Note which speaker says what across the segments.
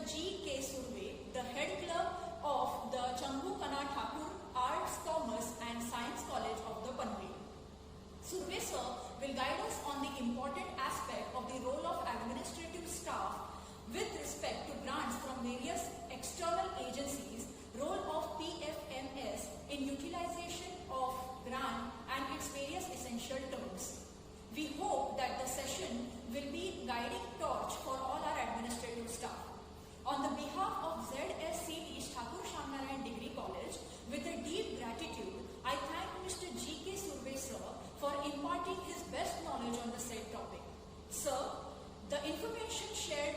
Speaker 1: G.K. Surve, the head clerk of the Changu Kana Thakur Arts, Commerce and Science College of the Panvel. Surve sir will guide us on the important aspect of the role of administrative staff with respect to grants from various external agencies, role of PFMS in utilization of grant and its various essential terms. We hope that the session will be guiding torch for all our administrative staff. On the behalf of ZSCT Thakur Shyamnarayan Degree College, with a deep gratitude, I thank Mr. G.K. Surve sir for imparting his best knowledge on the said topic. Sir, the information shared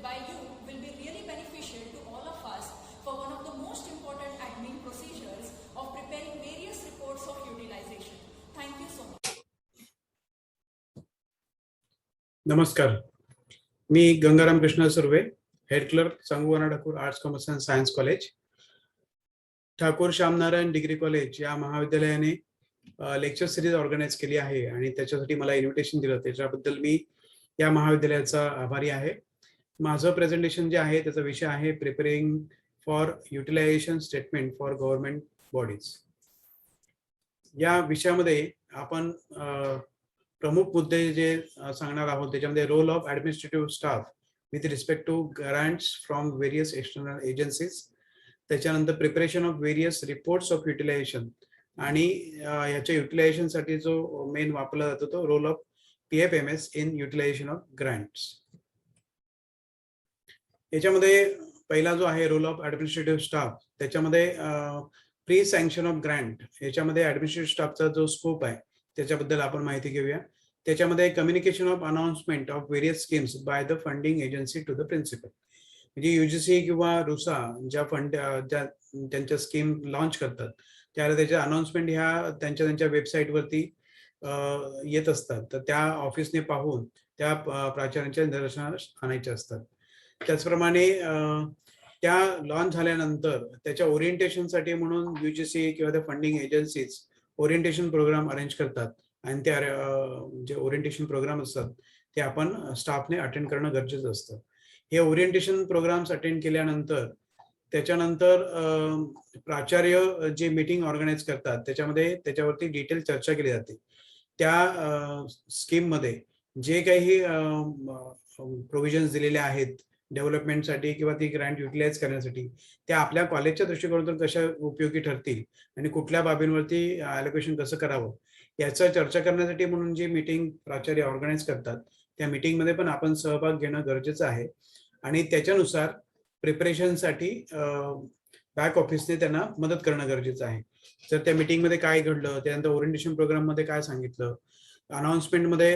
Speaker 1: by you will be really beneficial to all of us for one of the most important admin procedures of preparing various reports of utilization. Thank you so much.
Speaker 2: नमस्कार, मी Gangaram Krishna Surve, head clerk Changu काना Thakur arts commerce and science college. Thakur Shyamnarayan degree college या महाविद्यालयाने lecture series organise केली आहे आणि त्याच्यासाठी मला invitation दिलं, त्याच्याबद्दल मी या महाविद्यालयाचा आभारी आहे. माझं प्रेझेंटेशन जे आहे त्याचा विषय आहे preparing for utilization statement for government bodies. या विषयामध्ये आपण प्रमुख मुद्दे जे सांगणार आहोत त्याच्यामध्ये role of administrative staff with respect to grants from various external agencies, त्याच्यानंतर preparation of various reports of utilization आणि ह्याच्या युटिलायझेशनसाठी जो मेन वापरला जातो तो role of PFMS in utilization of grants. याच्यामध्ये पहिला जो आहे रोल ऑफ ॲडमिनिस्ट्रेटिव्ह स्टाफ, त्याच्यामध्ये प्री सँक्शन ऑफ ग्रँट, याच्यामध्ये ॲडमिनिस्ट्रेटिव्ह स्टाफचा जो स्कोप आहे त्याच्याबद्दल आपण माहिती घेऊया. त्याच्यामध्ये communication of announcement of various schemes by the funding agency to the principal, म्हणजे UGC किंवा रुसा ज्या त्यांच्या स्कीम लॉन्च करतात त्यावेळेला त्याच्या अनाउन्समेंट ह्या त्यांच्या वेबसाईटवरती येत असतात, तर त्या ऑफिसने पाहून त्या प्राचार्यांच्या निदर्शनास आणायच्या असतात. त्याचप्रमाणे त्या लॉन्च झाल्यानंतर त्याच्या ओरिएंटेशनसाठी म्हणून UGC किंवा त्या funding agencies orientation programme arrange करतात आणि त्या जे ओरिएंटेशन प्रोग्राम असतात ते आपण स्टाफने अटेंड करणं गरजेचं असतं. हे ओरिएंटेशन प्रोग्राम्स अटेंड केल्यानंतर त्याच्यानंतर प्राचार्य जे मीटिंग ऑर्गनाईज करतात त्याच्यावरती डिटेल चर्चा केली जाते. त्या स्कीममध्ये जे काही प्रोव्हिजन्स दिलेले आहेत डेव्हलपमेंटसाठी किंवा ती ग्रँट युटिलाइज करण्यासाठी, त्या आपल्या कॉलेजच्या दृष्टिकोनातून कशा उपयोगी ठरतील आणि कुठल्या बाबींवरती ॲलोकेशन कसं करावं याचं चर्चा करण्यासाठी म्हणून जी मीटिंग प्राचार्य ऑर्गनाईज करतात त्या मीटिंगमध्ये पण आपण सहभाग घेणं गरजेचं आहे. आणि त्याच्यानुसार प्रिपरेशनसाठी बॅक ऑफिसने त्यांना मदत करणं गरजेचं आहे. जर त्या मीटिंगमध्ये काय घडलं, त्यानंतर ओरिएंटेशन प्रोग्राममध्ये काय सांगितलं, अनाउन्समेंटमध्ये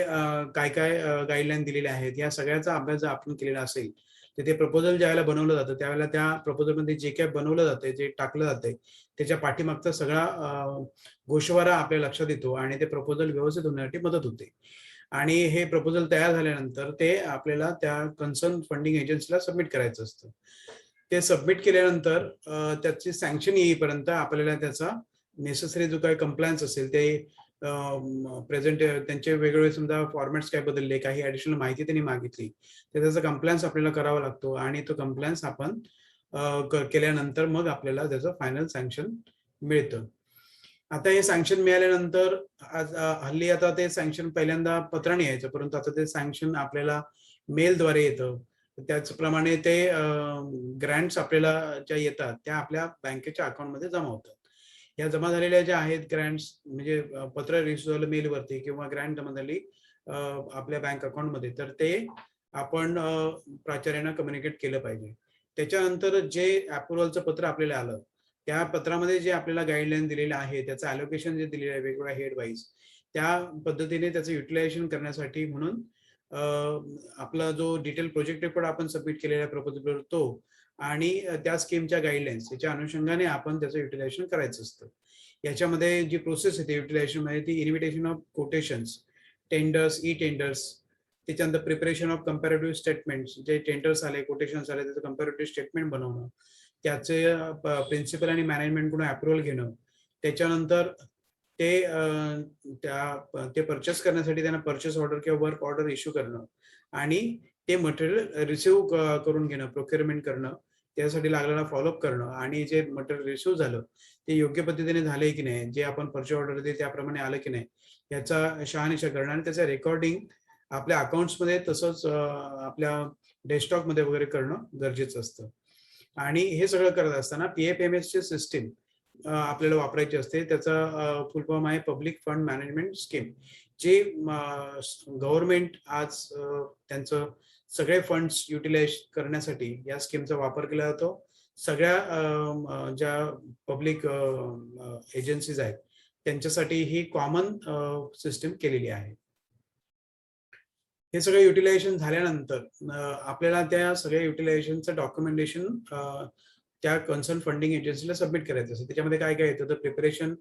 Speaker 2: काय काय गाईडलाईन दिलेल्या आहेत, या सगळ्याचा अभ्यास जर आपण केलेला असेल तर ते प्रपोजल ज्यावेळेला बनवलं जातं त्यावेळेला त्या प्रपोजलमध्ये जे काय बनवलं जाते, जे टाकलं जाते त्याच्या पाठीमागचा सगळा गोषवारा आपल्या लक्षात येतो आणि ते प्रपोजल व्यवस्थित होण्यासाठी मदत होते. आणि हे प्रपोजल तयार झाल्यानंतर ते आपल्याला त्या कन्सर्न फंडिंग एजन्सीला सबमिट करायचं असतं. ते सबमिट केल्यानंतर त्याची सँक्शन येईपर्यंत आपल्याला त्याचा नेसेसरी जो काही कंप्लायन्स असेल ते प्रेझेंट, त्यांचे वेगवेगळे समजा फॉर्मॅट्स काय बदलले, काही ॲडिशनल माहिती त्यांनी मागितली तर त्याचा कंप्लायन्स आपल्याला करावा लागतो आणि तो कंप्लायन्स आपण केल्यानंतर मग आपल्याला त्याचं फायनल सँक्शन मिळतं. आता हे सँक्शन मिळाल्यानंतर हल्ली आता ते सँक्शन पहिल्यांदा पत्राने यायचं, परंतु आता ते सँक्शन आपल्याला मेलद्वारे येतं. त्याचप्रमाणे ते ग्रँट्स आपल्याला ज्या येतात त्या आपल्या बँकेच्या अकाउंटमध्ये जमा होतात. या जमा झालेल्या ज्या आहेत ग्रँट्स, म्हणजे पत्र रिसिव्ह झालं मेलवरती किंवा ग्रँट जमा झाली आपल्या बँक अकाउंटमध्ये, तर ते आपण प्राचार्यांना कम्युनिकेट केलं पाहिजे. त्याच्यानंतर जे अप्रुव्हलचं पत्र आपल्याला आलं त्या पत्रामध्ये जे आपल्याला गाईडलाईन दिलेलं आहे, त्याचं ॲलोकेशन जे दिलेलं आहे वेगवेगळ्या हेड वाईज, त्या पद्धतीने त्याचं युटिलायझेशन करण्यासाठी म्हणून आपला जो डिटेल प्रोजेक्ट रिपोर्ट आपण सबमिट केलेला प्रपोजलवर तो आणि त्या स्कीमच्या गाईडलाईन्स याच्या अनुषंगाने आपण त्याचं युटिलायझेशन करायचं असतं. याच्यामध्ये जी प्रोसेस आहे युटिलायझेशन मध्ये ती invitation of quotations, tenders, E tenders, त्याच्यानंतर प्रिपरेशन ऑफ कंपॅरेटिव्ह स्टेटमेंट्स, जे टेंडर्स आले, कोटेशन्स आले त्याचं कंपॅरेटिव्ह स्टेटमेंट बनवणं, त्याचे प्रिन्सिपल आणि मॅनेजमेंटकडून अप्रुव्हल घेणं, त्याच्यानंतर ते परचेस करण्यासाठी त्यांना परचेस ऑर्डर किंवा वर्क ऑर्डर इश्यू करणं आणि ते मटेरियल रिसिव्ह करून घेणं, प्रोक्युरमेंट करणं, त्यासाठी लागलेला फॉलोअप करणं आणि जे मटेरियल रिसिव्ह झालं ते योग्य पद्धतीने झाले की नाही, जे आपण पर्चेस ऑर्डर दिली त्याप्रमाणे आलं की नाही, याचा शहानिशा करणं आणि त्याचं रेकॉर्डिंग आपल्या अकाउंट्समध्ये तसंच आपल्या डेस्कटॉपमध्ये वगैरे करणं गरजेचं असतं. आणि हे सगळं करत असताना PFMS ची सिस्टीम आपल्याला वापरायची असते. त्याचा फुल फॉर्म आहे पब्लिक फंड मॅनेजमेंट स्कीम, जे गव्हर्नमेंट आज त्यांचं सगळे फंड्स युटिलाइज करण्यासाठी या स्कीमचा वापर केला जातो. सगळ्या ज्या पब्लिक एजन्सीज आहेत त्यांच्यासाठी ही कॉमन सिस्टीम केलेली आहे. हे सगळं युटिलायझेशन झाल्यानंतर आपल्याला त्या सगळ्या युटिलायझेशनचं डॉक्युमेंटेशन त्या कन्सर्न फंडिंग एजन्सीला सबमिट करायचं असतं. त्याच्यामध्ये काय काय येतं तर preparation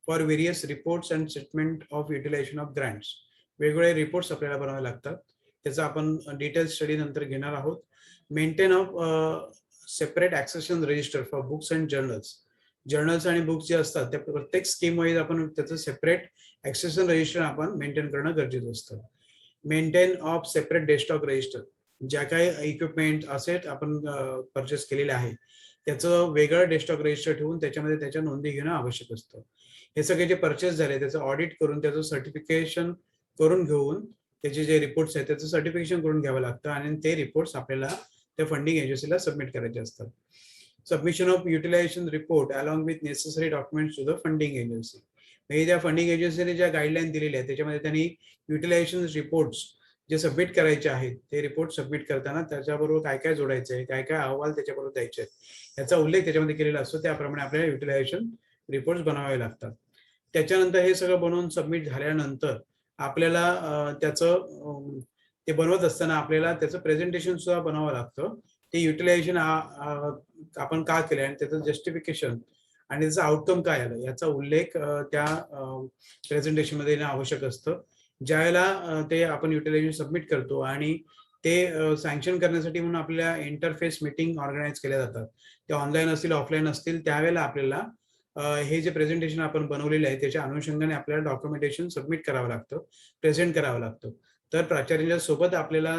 Speaker 2: for various reports and statement of utilisation of grants. वेगवेगळे रिपोर्ट्स आपल्याला बनवावे लागतात. त्याचा आपण डिटेल स्टडी नंतर घेणार आहोत. Maintain of separate accession register for books and journals आणि बुक्स जे असतात त्या प्रत्येक स्कीम वाईज आपण त्याचं सेपरेट ॲक्सेशन रजिस्टर आपण मेंटेन करणं गरजेचं असतं. Maintain of separate desktop register. ज्या काही इक्विपमेंट असेट आपण परचेस केलेले आहे त्याचं वेगळं डेस्कटॉप रजिस्टर ठेवून त्याच्यामध्ये त्याच्या नोंदी घेणं आवश्यक असतं. हे सगळे जे परचेस झाले त्याचं ऑडिट करून त्याचं सर्टिफिकेशन करून घेऊन त्याचे जे रिपोर्ट्स आहेत त्याचं सर्टिफिकेशन करून घ्यावं लागतं आणि ते रिपोर्ट्स आपल्याला त्या फंडिंग एजन्सीला सबमिट करायचे असतात. Submission of utilisation report along with necessary documents to the funding agency. म्हणजे त्या फंडिंग एजन्सीने ज्या गाईडलाईन दिलेल्या आहेत त्याच्यामध्ये त्यांनी युटिलायझेशन रिपोर्ट्स जे सबमिट करायचे आहेत ते रिपोर्ट सबमिट करताना त्याच्याबरोबर काय काय जोडायचं आहे, काय काय अहवाल त्याच्याबरोबर द्यायचे आहेत याचा उल्लेख त्याच्यामध्ये केलेला असतो. त्याप्रमाणे आपल्याला युटिलायझेशन रिपोर्ट्स बनवावे लागतात. त्याच्यानंतर हे सगळं बनवून सबमिट झाल्यानंतर आपल्याला त्याचं ते बनवत असताना आपल्याला त्याचं प्रेझेंटेशन सुद्धा बनावं लागतं. ते युटिलायझेशन आपण का केलं आणि त्याचं जस्टिफिकेशन आणि त्याचं आउटकम काय आलं याचा उल्लेख त्या प्रेझेंटेशनमध्ये येणं आवश्यक असतं. ज्यावेळेला ते आपण युटिलायझेशन सबमिट करतो आणि ते सँक्शन करण्यासाठी म्हणून आपल्या इंटरफेस मीटिंग ऑर्गनाईज केल्या जातात. ते ऑनलाईन असतील ऑफलाईन असतील त्यावेळेला आपल्याला हे जे प्रेझेंटेशन आपण बनवलेले आहे त्याच्या अनुषंगाने आपल्याला डॉक्युमेंटेशन सबमिट करावं लागतं, प्रेझेंट करावं लागतं. तर प्राचार्यांच्या सोबत आपल्याला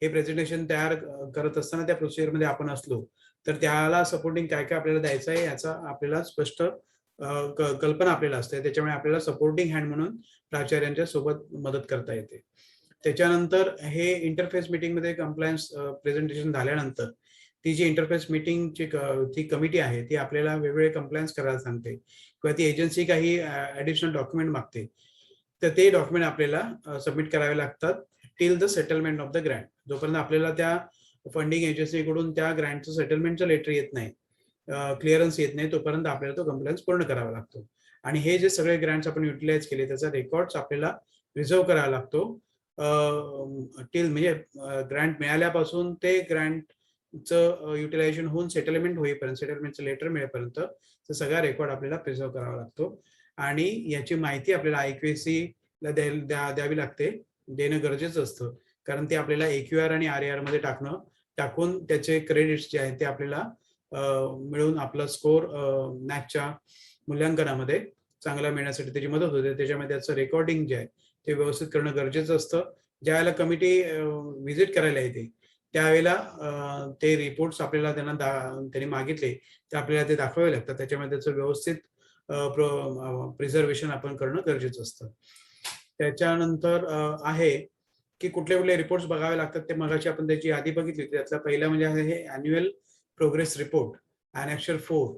Speaker 2: हे प्रेझेंटेशन तयार करत असताना त्या प्रोसिजरमध्ये आपण असलो तर त्याला सपोर्टिंग काय काय आपल्याला द्यायचं आहे याचा आपल्याला स्पष्ट कल्पना आपल्याला असते. त्याच्यामुळे आपल्याला सपोर्टिंग हँड म्हणून प्राचार्यांच्या सोबत मदत करता येते. त्याच्यानंतर हे इंटरफेस मीटिंगमध्ये कंप्लायन्स प्रेझेंटेशन झाल्यानंतर ती जी इंटरफेस मीटिंगची ती कमिटी आहे ती आपल्याला वेगवेगळे कंप्लायन्स करायला सांगते किंवा ती एजन्सी काही ॲडिशनल डॉक्युमेंट मागते तर ते डॉक्युमेंट आपल्याला सबमिट करावे लागतात till the settlement of the Grant. जोपर्यंत आपल्याला त्या फंडिंग एजन्सीकडून त्या ग्रँटचं सेटलमेंटचं लेटर येत नाही, क्लिअरन्स येत नाही तोपर्यंत आपल्याला तो कंप्लायन्स पूर्ण करावा लागतो. आणि हे जे सगळे ग्रँट्स आपण युटिलाइज केले त्याचा रेकॉर्ड्स आपल्याला रिझर्व करावा लागतो टिल म्हणजे ग्रँट मिळाल्यापासून ते ग्रँटचं युटिलायझेशन होऊन सेटलमेंट होईपर्यंत, सेटलमेंटचं लेटर मिळेपर्यंत सगळा रेकॉर्ड आपल्याला प्रिझर्व करावा लागतो. आणि याची माहिती आपल्याला IQAC ला द्यावी लागते, देणं गरजेचं असतं. कारण ते आपल्याला AQR आणि RAR मध्ये टाकून त्याचे क्रेडिट्स जे आहेत ते आपल्याला मिळून आपला स्कोर नॅकच्या मूल्यांकनामध्ये चांगला मिळण्यासाठी त्याची मदत होते. त्याच्यामध्ये त्याचं रेकॉर्डिंग जे आहे ते व्यवस्थित करणं गरजेचं असतं. ज्यावेळेला कमिटी व्हिजिट करायला येते त्यावेळेला ते रिपोर्ट्स आपल्याला त्यांनी मागितले ते आपल्याला ते दाखवावे लागतात. त्याच्यामध्ये त्याचं व्यवस्थित प्रिझर्वेशन आपण करणं गरजेचं असतं. त्याच्यानंतर आहे की कुठले कुठले रिपोर्ट्स बघावे लागतात ते मगाशी आपण त्याची यादी बघितली. त्यातला पहिला म्हणजे आहे हे अॅन्युअल प्रोग्रेस रिपोर्ट ॲनेक्चर 4.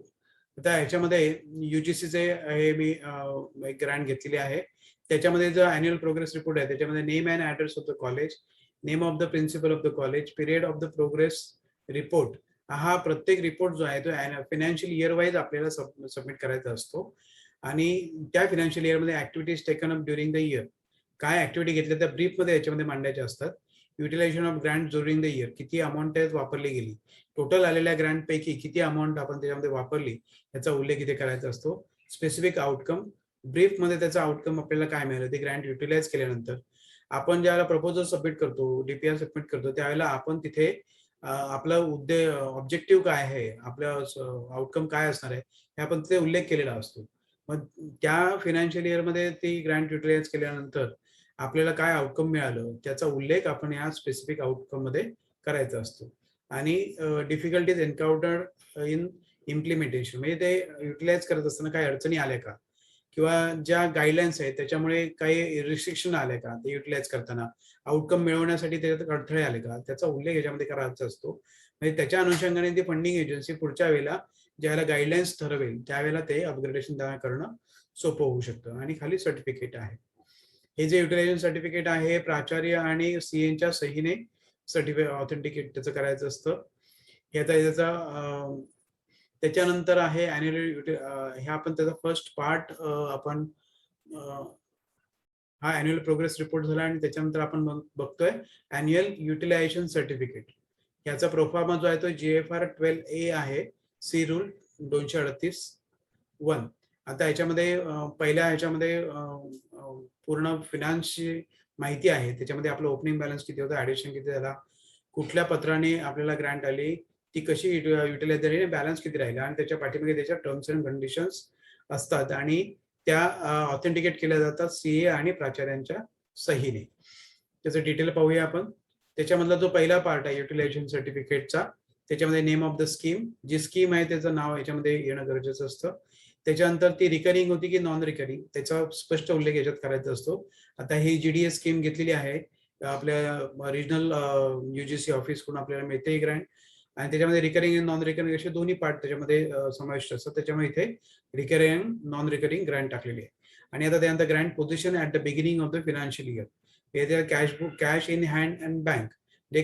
Speaker 2: आता ह्याच्यामध्ये UGCचे हे मी एक ग्रँट घेतलेली आहे. त्याच्यामध्ये जो अॅन्युअल प्रोग्रेस रिपोर्ट आहे त्याच्यामध्ये name and address of the college, name of the principal of the college, period of the progress report. हा प्रत्येक रिपोर्ट जो आहे तो फायनान्शियल इयर वाईज आपल्याला सबमिट करायचा असतो. आणि त्या फायनान्शियल इयरमध्ये activities taken up during the year, काय ऍक्टिव्हिटी घेतल्या त्या ब्रीफमध्ये याच्यामध्ये मांडायच्या असतात. Utilisation of grant during the year, किती अमाऊंट त्यात वापरली गेली, टोटल आलेल्या ग्रँट पैकी किती अमाऊंट आपण त्याच्यामध्ये वापरली याचा उल्लेख इथे करायचा असतो. स्पेसिफिक आउटकम, ब्रीफमध्ये त्याचा आउटकम आपल्याला काय मिळालं ते ग्रँट युटिलाइज केल्यानंतर आपण ज्यावेळेला प्रपोजल सबमिट करतो, DPR सबमिट करतो त्यावेळेला आपण तिथे आपलं ऑब्जेक्टिव्ह काय आहे, आपलं आउटकम काय असणार आहे हे आपण तिथे उल्लेख केलेला असतो. मग त्या फायनान्शियल इयरमध्ये ती ग्रँट युटिलाइज केल्यानंतर आपल्याला काय आउटकम मिळालं त्याचा उल्लेख आपण या स्पेसिफिक आउटकम मध्ये करायचा असतो. आणि डिफिकल्टीज एन्काउंटर इन इम्प्लिमेंटेशन म्हणजे ते युटिलाइज करत असताना काही अडचणी आल्या का, किंवा ज्या गाईडलाईन्स आहेत त्याच्यामुळे काही रिस्ट्रिक्शन आले का ते युटिलाइज करताना, आउटकम मिळवण्यासाठी त्याच्यात अडथळे आले का, त्याचा उल्लेख याच्यामध्ये करायचा असतो. म्हणजे त्याच्या अनुषंगाने ती फंडिंग एजन्सी पुढच्या वेळेला ज्यावेळेला गाईडलाईन्स ठरवेल त्यावेळेला ते अपग्रेडेशन करणं सोपं होऊ शकतं. आणि खाली सर्टिफिकेट आहे. हे जे युटिलायझेशन सर्टिफिकेट आहे प्राचार्य आणि सीएनच्या सहीने सर्टिफिकेट ऑथेंटिकेट त्याचं करायचं असतं. त्याचा त्याच्यानंतर आहे अॅन्युअल, हे आपण त्याचा फर्स्ट पार्ट आपण हा अॅन्युअल प्रोग्रेस रिपोर्ट झाला आणि त्याच्यानंतर आपण बघतोय अॅन्युअल युटिलायझेशन सर्टिफिकेट. याचा प्रोफॉर्मा जो आहे तो GFR 12A आहे, सी रूल 238(1). आता याच्यामध्ये पहिल्या ह्याच्यामध्ये पूर्ण फिनान्सची माहिती आहे. त्याच्यामध्ये आपलं ओपनिंग बॅलन्स किती होता, ऍडिशन किती झाला, कुठल्या पत्राने आपल्याला ग्रँट आली, ती कशी युटिलाइज झाली, बॅलन्स किती राहिला, आणि त्याच्या पाठीमागे त्याच्या टर्म्स अँड कंडिशन्स असतात आणि त्या ऑथेंटिकेट केल्या जातात सीए आणि प्राचार्यांच्या सहीने. त्याचं डिटेल पाहूया आपण. त्याच्यामधला जो पहिला पार्ट आहे युटिलायझेशन सर्टिफिकेटचा, त्याच्यामध्ये नेम ऑफ द स्कीम, जी स्कीम आहे त्याचं नाव याच्यामध्ये येणं गरजेचं असतं. त्याच्यानंतर ती रिकरिंग होती की नॉन रिकरिंग त्याचा स्पष्ट उल्लेख याच्यात करायचा असतो. आता ही GDS स्कीम घेतलेली आहे आपल्या रिजनल UGC ऑफिस कडून आपल्याला मिळते ग्रँट, आणि त्याच्यामध्ये रिकरिंग आणि नॉन रिकरिंग असे दोन्ही पार्ट त्याच्यामध्ये समाविष्ट असतात. त्याच्यामुळे इथे रिकरिंग नॉन रिकरिंग ग्रँट टाकलेली आहे. आणि आता त्यानंतर grant position at the beginning of the financial year, हे cash in hand and bank, जे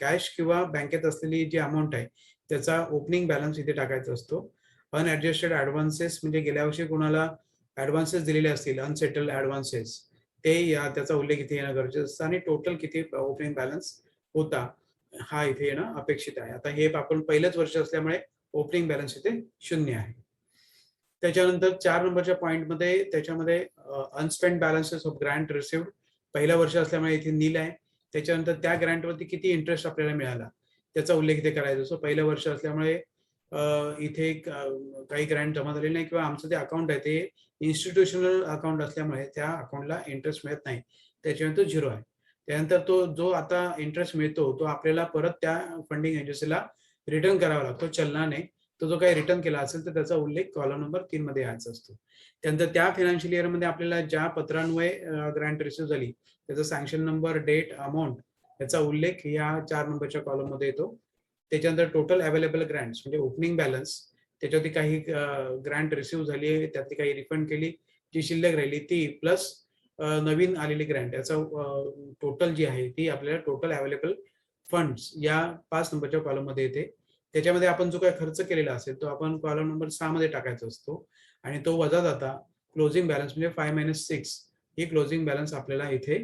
Speaker 2: कॅश किंवा बँकेत असलेली जी अमाऊंट आहे त्याचा ओपनिंग बॅलन्स इथे टाकायचा असतो. अनएडजस्टेड ऍडव्हान्सेस म्हणजे गेल्या वर्षी कोणाला ऍडव्हान्सेस दिलेले असतील, अनसेटल्ड ऍडव्हान्सेस, ते त्याचा उल्लेख इथे येणं गरजेचं असतं. आणि टोटल किती ओपनिंग बॅलन्स होता हा इथे येणं अपेक्षित आहे. आता हे आपण पहिलंच वर्ष असल्यामुळे ओपनिंग बॅलन्स इथे 0 आहे. त्याच्यानंतर 4 नंबरच्या पॉईंटमध्ये त्याच्यामध्ये अनस्पेंड बॅलन्सेस ऑफ ग्रँट रिसिव्ड, पहिलं वर्ष असल्यामुळे इथे नील आहे. त्याच्यानंतर त्या ग्रँटवरती किती इंटरेस्ट आपल्याला मिळाला त्याचा उल्लेख इथे करायचा असतो. पहिलं वर्ष असल्यामुळे इथे काही ग्रँट जमा झालेले नाही, किंवा आमचं ते अकाउंट आहे ते इन्स्टिट्यूशनल अकाउंट असल्यामुळे त्या अकाउंटला इंटरेस्ट मिळत नाही, त्याच्यामुळे तो 0 आहे. त्यानंतर तो जो आता इंटरेस्ट मिळतो तो आपल्याला परत त्या फंडिंग एजन्सीला रिटर्न करावा लागतो चलनाने. तो जो काही रिटर्न केला असेल तर त्याचा उल्लेख कॉलम नंबर 3 मध्ये यायचा असतो. त्यानंतर त्या फायनान्शियल इयर मध्ये आपल्याला ज्या पत्रान्वये ग्रँट रिसिव्ह झाली त्याचा सँक्शन नंबर, डेट, अमाऊंट याचा उल्लेख या 4 नंबरच्या कॉलम मध्ये येतो. त्याच्यानंतर टोटल अवेलेबल ग्रँट्स म्हणजे ओपनिंग बॅलन्स, त्याच्यावरती काही ग्रँट रिसिव्ह झाली आहे त्यातली काही रिफंड केली, जी शिल्लक राहिली ती, प्लस नवीन आलेली ग्रँट याचा टोटल जी आहे ती आपल्याला टोटल अवेलेबल फंड्स या 5 नंबरच्या कॉलम मध्ये येते. त्याच्यामध्ये आपण जो काही खर्च केलेला असेल तो आपण कॉलम नंबर 6 मध्ये टाकायचा असतो, आणि तो वजा जाता क्लोजिंग बॅलन्स म्हणजे 5-6 ही क्लोजिंग बॅलन्स आपल्याला इथे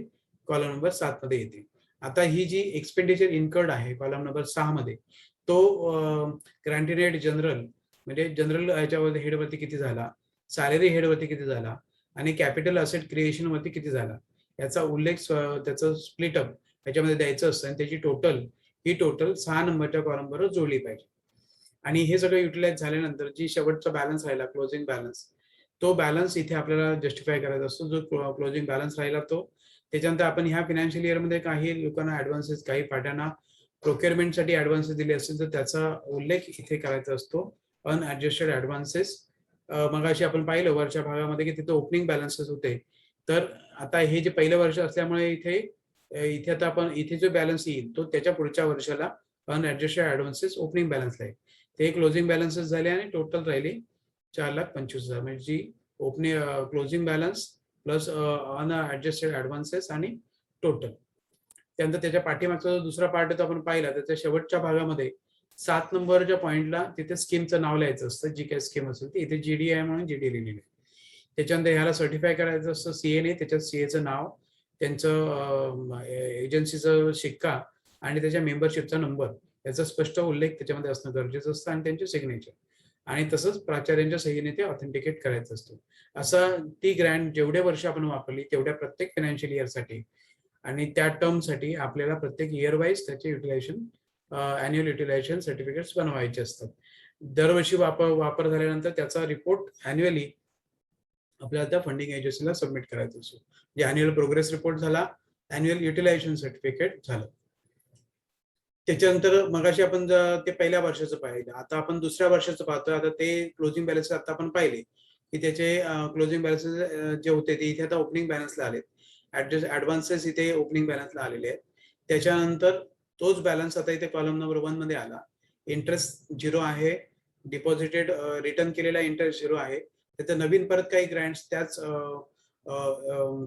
Speaker 2: कॉलम नंबर 7 मध्ये येते. आता ही जी एक्सपेंडिचर इन्कर्ड आहे कॉलम नंबर 6 मध्ये, तो ग्रँटेड जनरल म्हणजे जनरल याच्यावर हेडवरती किती झाला, सॅलरी हेडवरती किती झाला, आणि कॅपिटल असेट क्रिएशन वरती किती झाला याचा उल्लेख त्याचं स्प्लिटअप याच्यामध्ये द्यायचं असतं. आणि त्याची टोटल 6 नंबरच्या कॉलम बरोबर जोडली पाहिजे. आणि हे सगळं युटिलाइज झाल्यानंतर जी शेवटचा बॅलन्स राहिला क्लोजिंग बॅलन्स, तो बॅलन्स इथे आपल्याला जस्टिफाय करायचा असतो. जो क्लोजिंग बॅलन्स राहिला तो, त्याच्यानंतर आपण ह्या फायनान्शियल इयर मध्ये काही लोकांना ऍडव्हान्सेस, काही पार्ट्यांना प्रोक्युअरमेंटसाठी ऍडव्हान्सेस दिले असतील तर त्याचा उल्लेख इथे करायचा असतो. अनएडजस्टेड ऍडव्हान्सेस, मगाशी आपण पाहिलं वरच्या भागामध्ये की तिथे ओपनिंग बॅलन्सेस होते. तर आता हे जे पहिलं वर्ष असल्यामुळे इथे आता आपण इथे जो बॅलन्स येईल तो त्याच्या पुढच्या वर्षाला अनएडजस्टेड ऍडव्हान्सेस ओपनिंग बॅलन्सला आहे. ते क्लोजिंग बॅलन्सेस झाले आणि टोटल राहिली 4,25,000 म्हणजे जी opening closing balance plus unadjusted advances आणि टोटल. त्यानंतर त्याच्या पाठीमागचा जो दुसरा पार्ट तो आपण पाहिला त्याच्या शेवटच्या भागामध्ये 7 नंबरच्या पॉईंटला तिथे स्कीमचं नाव लिहायचं असतं. जी काही स्कीम असेल ती इथे GD आहे म्हणून GD लिहिलेली आहे. त्याच्यानंतर ह्याला सर्टिफाय करायचं असतं सीएने, त्याच्यात सीएचं नाव, त्यांचं एजन्सीचं शिक्का आणि त्याच्या मेंबरशिपचा नंबर याचा स्पष्ट उल्लेख त्याच्यामध्ये असणं गरजेचं असतं, आणि त्यांचे सिग्नेचर, आणि तसंच प्राचार्यांच्या सहीने ते ऑथेंटिकेट करायचं असतं. असं ती ग्रँट जेवढे वर्ष आपण वापरली तेवढ्या प्रत्येक फायनान्शियल इयरसाठी आणि त्या टर्मसाठी आपल्याला प्रत्येक इयर वाईज त्याचे युटिलायझेशन अॅन्युअल युटिलायझेशन सर्टिफिकेट्स बनवायचे असतात. दरवर्षी वापर झाल्यानंतर त्याचा रिपोर्ट अॅन्युअली आपल्याला त्या फंडिंग एजन्सीला सबमिट करायचं असतो. जे अॅन्युअल प्रोग्रेस रिपोर्ट झाला, अॅन्युअल युटिलायझेशन सर्टिफिकेट झालं. त्याच्यानंतर मगाशी आपण ते पहिल्या वर्षाचं पाहिलं, आता आपण दुसऱ्या वर्षाचं पाहतोय. आता ते क्लोजिंग बॅलन्स आता आपण पाहिले की त्याचे क्लोजिंग बॅलन्स जे होते ते इथे आता ओपनिंग बॅलन्सला आले, ऍडव्हान्सेस इथे ओपनिंग बॅलन्सला आलेले आहेत. त्याच्यानंतर तोच बॅलन्स आता इथे कॉलम नंबर 1 मध्ये आला. इंटरेस्ट 0 आहे, डिपॉझिटेड रिटर्न केलेला इंटरेस्ट 0 आहे. त्याचं नवीन परत काही ग्रँट्स त्याच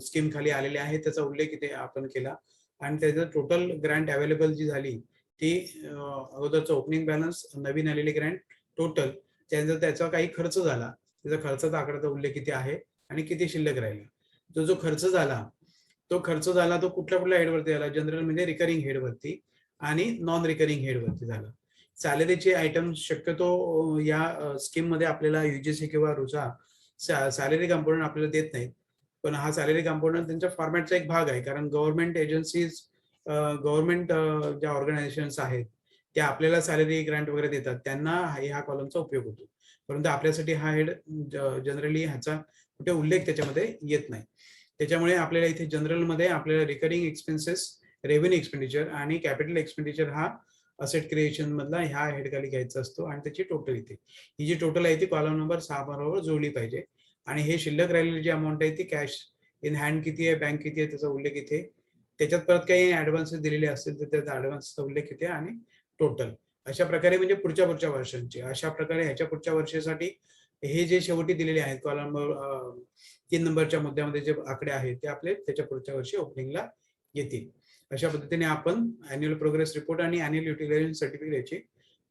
Speaker 2: स्कीम खाली आलेले आहेत, त्याचा उल्लेख इथे आपण केला. आणि त्याचं टोटल ग्रँट अवेलेबल जी झाली ती अगोदरचं ओपनिंग बॅलन्स, नवीन आलेले ग्रँट टोटल, त्यानंतर त्याचा काही खर्च झाला, त्याचा खर्चाचा आकड्याचा उल्लेख किती आहे आणि किती शिल्लक राहिला. तो जो खर्च झाला तो कुठल्या कुठल्या हेडवरती झाला, जनरल म्हणजे रिकरिंग हेडवरती आणि नॉन रिकरिंग हेडवरती झाला. सॅलरीचे आयटम शक्यतो या स्कीम मध्ये आपल्याला युजीसी किंवा रुसा सॅलरी कंपोनंट आपल्याला देत नाहीत, पण हा सॅलरी कंपोनंट त्यांच्या फॉर्मॅटचा एक भाग आहे. कारण गव्हर्नमेंट एजन्सीज, गव्हर्नमेंट ज्या ऑर्गनायझेशन्स आहेत त्या आपल्याला सॅलरी ग्रँट वगैरे देतात, त्यांना ह्या कॉलमचा उपयोग होतो. परंतु आपल्यासाठी हा हेड जनरली ह्याचा कुठे उल्लेख त्याच्यामध्ये येत नाही. त्याच्यामुळे आपल्याला इथे जनरलमध्ये आपल्याला रिकरिंग एक्सपेन्सेस, रेव्हेन्यू एक्सपेंडिचर आणि कॅपिटल एक्सपेंडिचर हा असेट क्रिएशन मधला ह्या हेडखाली घ्यायचा असतो. आणि त्याची टोटल इथे, ही जी टोटल आहे ती कॉलम नंबर 6 बरोबर जोडली पाहिजे. आणि हे शिल्लक राहिलेली जी अमाऊंट आहे ती कॅश इन हँड किती आहे, बँक किती आहे, त्याचा उल्लेख इथे. त्याच्यात परत काही ऍडव्हान्सेस दिलेले असतील तर त्याचा ऍडव्हान्सचा उल्लेख इथे आणि टोटल. अशा प्रकारे म्हणजे पुढच्या वर्षांची, अशा प्रकारे ह्याच्या पुढच्या वर्षासाठी हे जे शेवटी दिलेले आहेत कॉलम 3 नंबरच्या मुद्द्यामध्ये जे आकडे आहेत ते आपले त्याच्या पुढच्या वर्षी ओपनिंगला येतील. अशा पद्धतीने आपण अॅन्युअल प्रोग्रेस रिपोर्ट आणि अॅन्युअल युटिलायझेशन सर्टिफिकेट याची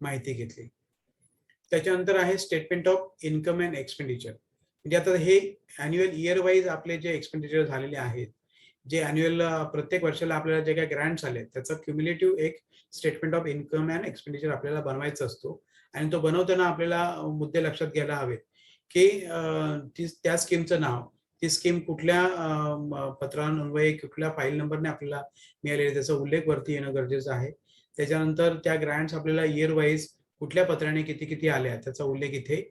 Speaker 2: माहिती घेतली. त्याच्यानंतर आहे statement of income and expenditure. म्हणजे आता हे अॅन्युअल इयर वाईज आपले जे एक्सपेंडिचर झालेले आहेत, जे अॅन्युअल प्रत्येक वर्षाला आपल्याला जे काही ग्रँट्स आले त्याचा क्युम्युलेटिव्ह एक statement of income and expenditure आपल्याला बनवायचा असतो. आणि तो बनवताना आपल्याला मुद्दे लक्षात घ्यायला हवेत की त्या स्कीमचं नाव, ती स्कीम कुठल्या पत्रान्वये, कुठल्या फाईल नंबरने आपल्याला मिळालेली, त्याचा उल्लेख वरती येणं गरजेचं आहे. त्याच्यानंतर त्या ग्रँट्स आपल्याला इयर वाईज कुठल्या पत्राने किती किती आल्या त्याचा उल्लेख इथे.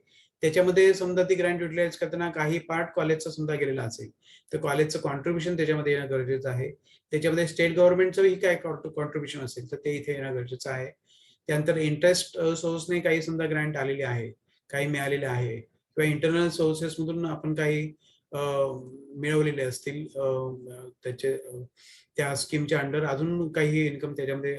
Speaker 2: त्याच्यामध्ये समजा ती ग्रँट युटिलाइज करताना काही पार्ट कॉलेजचा समजा गेलेला असेल तर कॉलेजचं कॉन्ट्रीब्युशन त्याच्यामध्ये येणं गरजेचं आहे. त्याच्यामध्ये स्टेट गव्हर्नमेंटचंही काय कॉन्ट्रीब्युशन असेल तर ते इथे येणं गरजेचं आहे. त्यानंतर इंटरेस्ट सोर्सने काही समजा ग्रँट आलेली आहे, काही मिळालेले आहे, किंवा इंटरनल सोर्सेस मधून आपण काही मिळवलेले असतील त्याचे, त्या स्कीमच्या अंडर अजून काही इन्कम त्याच्यामध्ये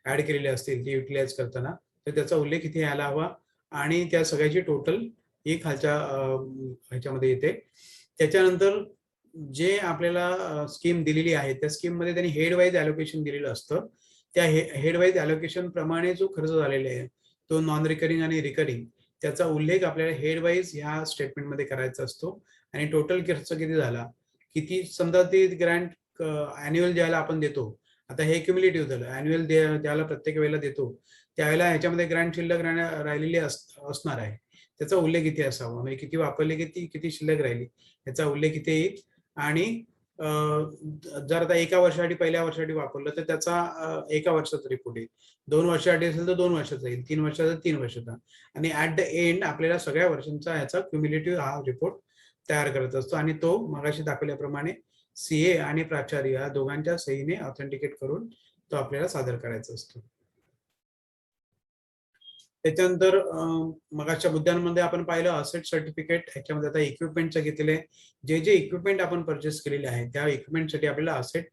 Speaker 2: ऍड केलेले असतील ते युटिलाइज करताना, तर त्याचा उल्लेख इथे यायला हवा. आणि त्या सगळ्याची टोटल ही खालच्या ह्याच्यामध्ये येते. त्याच्यानंतर जे आपल्याला स्कीम दिलेली आहे त्या स्कीम मध्ये त्यांनी हेड वाईज अलोकेशन दिलेलं असतं. त्या हेड वाईज अलोकेशन प्रमाणे जो खर्च झालेला आहे तो नॉन रिकरिंग आणि रिकरिंग, त्याचा उल्लेख आपल्याला हेड वाईज ह्या स्टेटमेंटमध्ये करायचा असतो. आणि टोटल खर्च किती झाला, किती समजा ती ग्रँट अॅन्युअल ज्याला आपण देतो, आता हे क्युम्युलेटिव्ह झालं, अॅन्युअल ज्याला प्रत्येक वेळेला देतो त्यावेळेला ह्याच्यामध्ये ग्रँट शिल्लक राहिलेली असणार आहे, त्याचा उल्लेख इथे असावा. म्हणजे किती वापरले, किती शिल्लक राहिली याचा उल्लेख इथे येईल. आणि जर आता एका वर्षासाठी, पहिल्या वर्षासाठी वापरलं तर त्याचा एका वर्षाचा रिपोर्ट येईल, 2 वर्षासाठी असेल तर 2 वर्षाचा येईल, 3 वर्षाचा 3 वर्षाचा. आणि ऍट द एंड आपल्याला सगळ्या वर्षांचा ह्याचा क्युम्युलेटिव्ह हा रिपोर्ट तयार करत असतो. आणि तो मगाशी दाखवल्याप्रमाणे सीए आणि प्राचार्य या दोघांच्या सहीने ऑथेंटिकेट करून तो आपल्याला सादर करायचा असतो. त्याच्यानंतर मगाच्या मुद्द्यांमध्ये आपण पाहिलं असेट सर्टिफिकेट, ह्याच्यामध्ये आता इक्विपमेंटचं घेतलेले, जे इक्विपमेंट आपण परचेस केलेले आहे त्या इक्विपमेंटसाठी आपल्याला असेट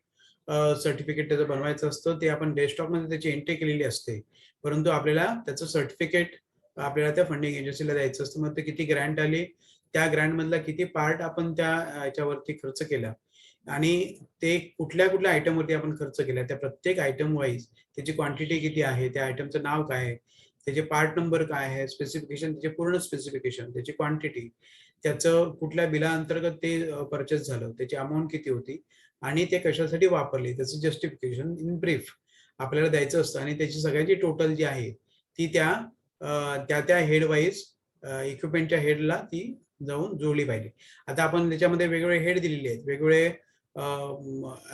Speaker 2: सर्टिफिकेट त्याचं बनवायचं असतं. ते आपण डेस्कटॉपमध्ये त्याची एंट्री केलेली असते, परंतु आपल्याला त्याचं सर्टिफिकेट आपल्याला त्या फंडिंग एजन्सीला द्यायचं असतं. मग ते किती ग्रँट आली, त्या ग्रँट मधला किती पार्ट आपण त्या ह्याच्यावरती खर्च केला, आणि ते कुठल्या कुठल्या आयटमवरती आपण खर्च केला, त्या प्रत्येक आयटम वाईज त्याची क्वांटिटी किती आहे, त्या आयटमचं नाव काय आहे, त्याचे पार्ट नंबर काय आहे, स्पेसिफिकेशन, त्याचे पूर्ण स्पेसिफिकेशन, त्याची क्वांटिटी, त्याचं कुठल्या बिला अंतर्गत ते परचेस झालं, त्याची अमाऊंट किती होती आणि ते कशासाठी वापरले, त्याचं जस्टिफिकेशन इन ब्रीफ आपल्याला द्यायचं असतं. आणि त्याची सगळ्याची टोटल जी आहे ती त्या हेड वाईज इक्विपमेंटच्या हेडला ती जाऊन जोडली पाहिजे. आता आपण त्याच्यामध्ये वेगवेगळे हेड दिलेले आहेत, वेगवेगळे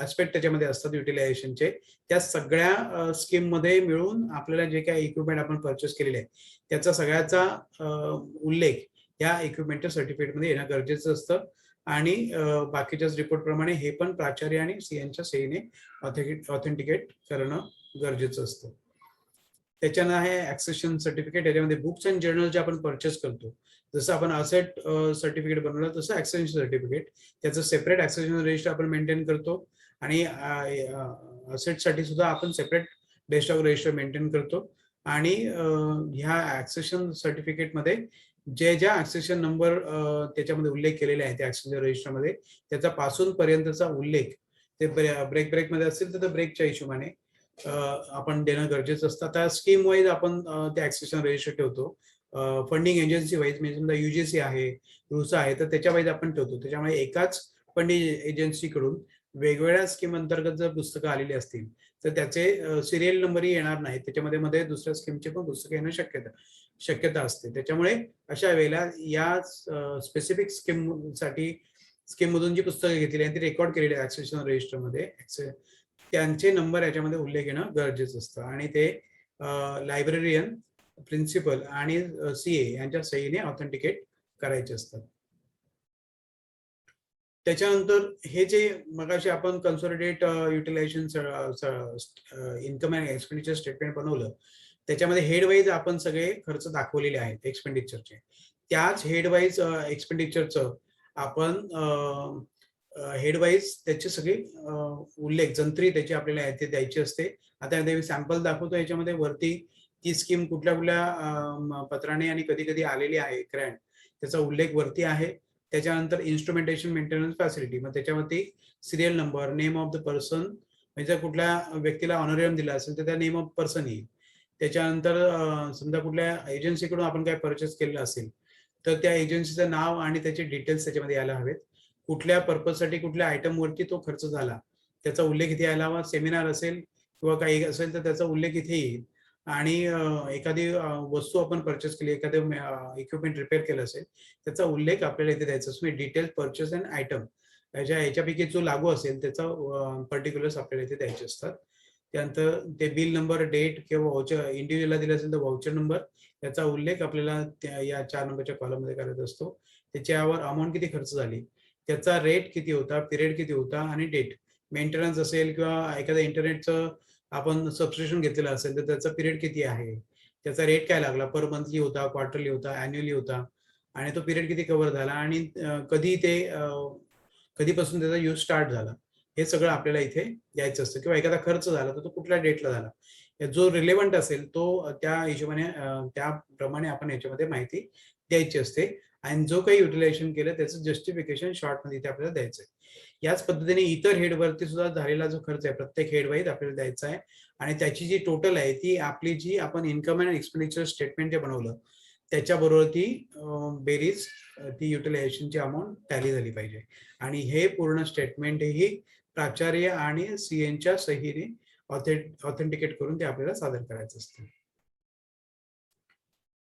Speaker 2: ऍस्पेक्ट त्याच्यामध्ये असतात युटिलायझेशनचे. त्या सगळ्या स्कीम मध्ये मिळून आपल्याला जे काही इक्विपमेंट आपण परचेस केलेले आहे त्याचा सगळ्याचा उल्लेख या इक्विपमेंटच्या सर्टिफिकेटमध्ये येणं गरजेचं असतं. आणि बाकीच्याच रिपोर्ट प्रमाणे हे पण प्राचार्य आणि सीएनच्या सहीने ऑथेंटिकेट करणं गरजेचं असतं. त्याच्यानं आहे ऍक्सेशन सर्टिफिकेट. याच्यामध्ये बुक्स अँड जर्नल जे आपण परचेस करतो, जसं आपण असेट सर्टिफिकेट बनवलं तसं ऍक्सेशन सर्टिफिकेट, त्याचं सेपरेट ऍक्सेशन रजिस्टर आपण मेंटेन करतो. आणि असेटसाठी सुद्धा आपण सेपरेट डेस्कटॉप रजिस्टर मेंटेन करतो. आणि ह्या ऍक्सेशन सर्टिफिकेटमध्ये ज्या ऍक्सेशन नंबर त्याच्यामध्ये उल्लेख केलेले आहे त्या ऍक्सेशन रजिस्टरमध्ये, त्याचा पासून पर्यंतचा उल्लेख ते ब्रेकमध्ये असेल तर ब्रेकच्या हिशोबाने आपण देणं गरजेचं असतं. आता स्कीम वाईज आपण ते ऍक्सेशन रजिस्टर ठेवतो. फंडिंग एजन्सी वाईज, म्हणजे समजा युजीसी आहे, रुसा आहे, तर त्याच्या वाईज आपण ठेवतो. त्याच्यामुळे एकाच फंडिंग एजन्सीकडून वेगवेगळ्या स्कीम अंतर्गत जर पुस्तकं आलेली असतील तर त्याचे सिरियल नंबरही येणार नाही. त्याच्यामध्ये मध्ये दुसऱ्या स्कीमचे पण पुस्तकं येणं शक्यता असते. त्याच्यामुळे अशा वेळेला या स्पेसिफिक स्कीम मधून जी पुस्तकं घेतलेली आहेत ती रेकॉर्ड केलेली आहे ऍक्सेशन रजिस्टरमध्ये, त्यांचे नंबर याच्यामध्ये उल्लेख येणं गरजेचं असतं. आणि ते लायब्ररियन, प्रिन्सिपल आणि सीए यांच्या सहीने ऑथेंटिकेट करायचे असतात. त्याच्यानंतर हे जे मगाशी आपण consolidate utilisation income and expenditure statement बनवलं, त्याच्यामध्ये हेडवाईज आपण सगळे खर्च दाखवलेले आहेत एक्सपेंडिचरचे. त्याच हेडवाईज एक्सपेंडिचरचं आपण हेडवाईज त्याचे सगळे उल्लेख जंत्री त्याची आपल्याला ते द्यायची असते. आता मी सॅम्पल दाखवतो. याच्यामध्ये वरती ती स्कीम कुठल्या पत्राने आणि कधी कधी आलेली आहे ग्रँट, त्याचा उल्लेख वरती आहे. त्याच्यानंतर इन्स्ट्रुमेंटेशन मेंटेनन्स फॅसिलिटी, मग त्याच्यावरती serial number, name of the person, म्हणजे कुठल्या व्यक्तीला ऑनरेरियम दिला असेल तर त्या नेम ऑफ पर्सन येईल. त्याच्यानंतर समजा कुठल्या एजन्सीकडून आपण काय परचेस केलेलं असेल तर त्या एजन्सीचं नाव आणि त्याचे डिटेल्स त्याच्यामध्ये यायला हवेत. कुठल्या पर्पजसाठी कुठल्या आयटमवरती तो खर्च झाला त्याचा उल्लेख इथे यायला हवा. सेमिनार असेल किंवा काही असेल तर त्याचा उल्लेख इथे येईल. आणि एखादी वस्तू आपण परचेस केली, एखादं इक्विपमेंट रिपेअर केलं असेल त्याचा उल्लेख आपल्याला इथे द्यायचा असतो. डिटेल परचेस अँड आयटम याच्यापैकी जो लागू असेल त्याचा पर्टिक्युलर्स आपल्याला इथे द्यायचे असतात. त्यानंतर ते बिल नंबर, डेट किंवा व्हाउचर इंडिव्हिज्युअलला दिलं असेल तर व्हाउचर नंबर, त्याचा उल्लेख आपल्याला या 4 नंबरच्या कॉलममध्ये करायचा असतो. त्याच्यावर अमाऊंट किती खर्च झाली, त्याचा रेट किती होता, पिरियड किती होता आणि डेट. मेंटेनन्स असेल किंवा एखाद्या इंटरनेटचं आपण सबस्क्रिप्शन घेतलेलं असेल तर त्याचा पिरियड किती आहे, त्याचा रेट काय लागला, पर मंथली होता, क्वार्टरली होता, अॅन्युअली होता, आणि तो पिरियड किती कव्हर झाला आणि कधीपासून त्याचा यूज स्टार्ट झाला, हे सगळं आपल्याला इथे द्यायचं असतं. किंवा एखादा खर्च झाला तर तो कुठल्या डेटला झाला, जो रिलेव्हंट असेल तो त्या हिशोबाने त्याप्रमाणे आपण याच्यामध्ये माहिती द्यायची असते. आणि जो काही युटिलायझेशन केलं त्याचं जस्टिफिकेशन शॉर्टमध्ये इथे आपल्याला द्यायचं आहे. याच पद्धतीने इतर हेडवरती सुद्धा झालेला जो खर्च आहे प्रत्येक हेड वाईज आपल्याला द्यायचा आहे. आणि त्याची जी टोटल आहे ती आपली जी आपण इन्कम अँड एक्सपेंडिचर स्टेटमेंट जे बनवलं त्याच्याबरोबर ती बेरीज ती युटिलायझेशनची अमाऊंट टॅली झाली पाहिजे. आणि हे पूर्ण स्टेटमेंट ही प्राचार्य आणि सीएनच्या सहीने ऑथेंटिकेट करून ते आपल्याला सादर करायचं असतं.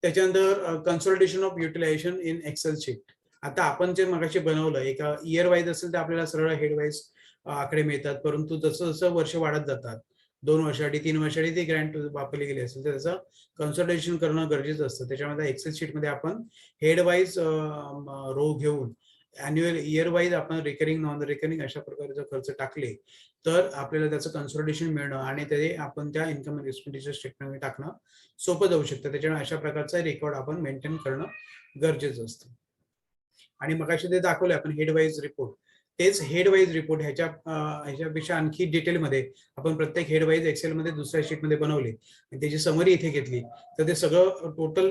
Speaker 2: त्याच्यानंतर consolidation of utilisation in Excel sheet. आता आपण जे मगाशी बनवलं एका इयर वाईज असेल तर आपल्याला सरळ हेड वाईज आकडे मिळतात. परंतु जसं जसं वर्ष वाढत जातात, 2 वर्षासाठी 3 वर्षासाठी ती ग्रँट वापरली गेली असेल तर त्याचं कन्सॉलिडेशन करणं गरजेचं असतं. त्याच्यामध्ये एक्सेल शीटमध्ये आपण हेड वाईज रो घेऊन अॅन्युअल इयर वाईज आपण रिकरिंग, नॉन रिकरिंग अशा प्रकारचे खर्च टाकले तर आपल्याला त्याचं कन्सॉलिडेशन मिळणं आणि ते आपण त्या इन्कम अँड एक्सपेंडिचर स्टेटमेंटमध्ये टाकणं सोपं जाऊ शकतं. त्याच्यामुळे अशा प्रकारचा रेकॉर्ड आपण मेंटेन करणं गरजेचं असतं. आणि मगाशी ते दाखवले आपण हेड वाईज रिपोर्ट, तेच हेड वाईज रिपोर्ट ह्याच्यापेक्षा आणखी डिटेलमध्ये आपण प्रत्येक हेड वाईज एक्सेलमध्ये दुसऱ्या शीटमध्ये बनवले आणि त्याची समरी इथे घेतली तर ते सगळं टोटल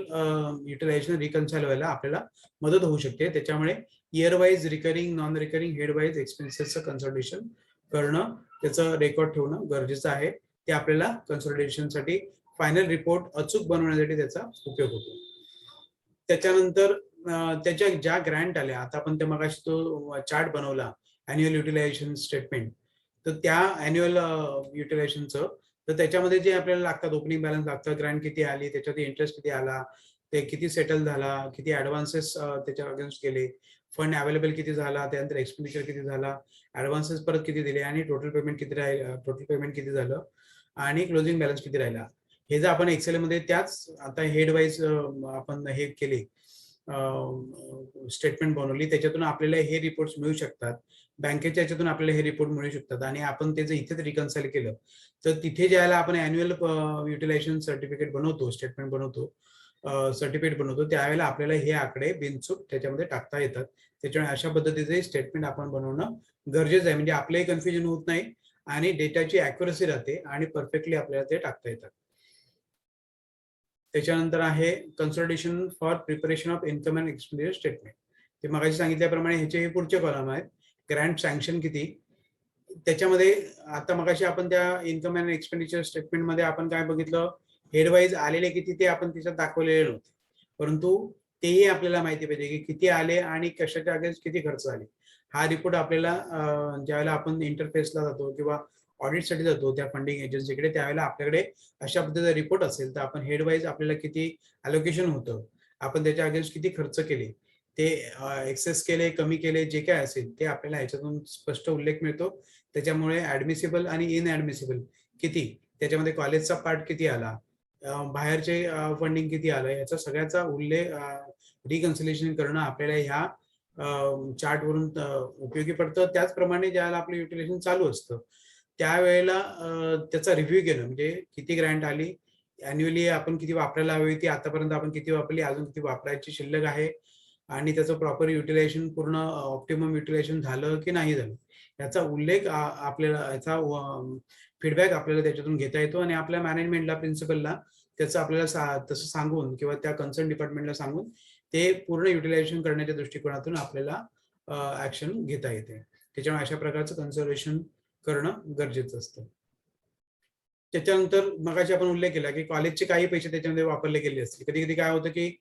Speaker 2: युटिलायझेशन रिकन्साइल व्हायला आपल्याला मदत होऊ शकते. त्याच्यामुळे year wise recurring, non recurring, head wise एक्सपेन्सेसचं कन्सॉलिडेशन करणं, त्याचं रेकॉर्ड ठेवणं गरजेचं आहे. ते आपल्याला कन्सॉलिडेशनसाठी फायनल रिपोर्ट अचूक बनवण्यासाठी त्याचा उपयोग होतो. त्याच्यानंतर त्याच्या ज्या ग्रँट आल्या, आता आपण त्या मगाशी तो चार्ट बनवला अॅन्युअल युटिलायझेशन स्टेटमेंट, तर त्या अॅन्युअल युटिलायझेशनचं तर त्याच्यामध्ये जे आपल्याला लागतात ओपनिंग बॅलन्स लागतं, ग्रँट किती आली, त्याच्यात इंटरेस्ट किती आला, ते किती सेटल झाला, किती ऍडव्हान्सेस त्याच्या अगेन्स्ट गेले, फंड अवेलेबल किती झाला, त्यानंतर एक्सपेंडिचर किती झाला, ऍडव्हान्सेस परत किती दिले आणि टोटल पेमेंट किती झालं आणि क्लोजिंग बॅलन्स किती राहिला. हे जर आपण एक्सेल मध्ये त्याच आता हेड वाईज आपण हे केले स्टेटमेंट बनवली, त्याच्यातून आपल्याला हे रिपोर्ट्स मिळू शकतात. बँकेच्या याच्यातून आपल्याला हे रिपोर्ट मिळू शकतात आणि आपण त्याचं इथेच रिकन्साइल केलं तर तिथे ज्याला आपण अॅन्युअल युटिलायझेशन सर्टिफिकेट बनवतो, स्टेटमेंट बनवतो, सर्टिफिकेट बनवतो, त्यावेळेला आपल्याला हे आकडे बिनचूक त्याच्यामध्ये टाकता येतात. त्याच्यामुळे अशा पद्धतीचे स्टेटमेंट आपण बनवणं गरजेचं आहे, म्हणजे आपलंही कन्फ्युजन होत नाही आणि डेटाची अॅक्युरसी राहते आणि परफेक्टली आपल्याला ते टाकता येतात. त्याच्यानंतर आहे consultation for preparation of income and expenditure statement. ते मगाशी सांगितल्याप्रमाणे ह्याचे हे पुढचे कॉलम आहेत. ग्रँट सँक्शन किती, त्याच्यामध्ये आता मगाशी आपण त्या इन्कम अँड एक्सपेंडिचर स्टेटमेंट मध्ये आपण काय बघितलं, हेडवाईज आलेले किती ते आपण त्याच्यात दाखवलेले नव्हते, परंतु तेही आपल्याला माहिती पाहिजे की किती आले आणि कशाच्या अगेन्स्ट किती खर्च झाले. हा रिपोर्ट आपल्याला ज्यावेळेला आपण इंटरफेसला जातो किंवा ऑडिटसाठी जातो त्या फंडिंग एजन्सीकडे, त्यावेळेला आपल्याकडे अशा पद्धतीचा रिपोर्ट असेल तर आपण हेडवाईज आपल्याला किती अलोकेशन होतं, आपण त्याच्या अगेन्स्ट किती खर्च केले, ते एक्सेस केले, कमी केले, जे काय असेल ते आपल्याला ह्याच्यातून स्पष्ट उल्लेख मिळतो. त्याच्यामुळे ऍडमिसिबल आणि इनऍडमिसिबल किती, त्याच्यामध्ये कॉलेजचा पार्ट किती आला, बाहेरचे फंडिंग किती आलं, याचा सगळ्याचा उल्लेख रिकन्सिलेशन करणं आपल्याला ह्या चार्टवरून उपयोगी पडतं. त्याचप्रमाणे ज्यावेळेला आपलं युटिलायझेशन चालू असतं त्यावेळेला त्याचा रिव्ह्यू घेणं, म्हणजे किती ग्रँट आली, अॅन्युअली आपण किती वापरायला हवी, ती आतापर्यंत आपण किती वापरली, अजून किती वापरायची शिल्लक आहे आणि त्याचं प्रॉपर युटिलायझेशन पूर्ण ऑप्टिमम युटिलायझेशन झालं की नाही झालं, याचा उल्लेख आपल्याला, याचा फीडबॅक आपल्याला त्याच्यातून घेता येतो आणि आपल्या मॅनेजमेंटला, प्रिन्सिपलला त्याचं आपल्याला तसं सांगून किंवा त्या कन्सर्न डिपार्टमेंटला सांगून ते पूर्ण युटिलायझेशन करण्याच्या दृष्टिकोनातून आपल्याला ऍक्शन घेता येते. त्याच्यामुळे अशा प्रकारचं कन्झर्वेशन करणं गरजेचं असतं. त्याच्यानंतर मगाशी आपण उल्लेख केला की कॉलेजचे काही पैसे त्याच्यामध्ये वापरले गेले असतील. कधी कधी काय होतं की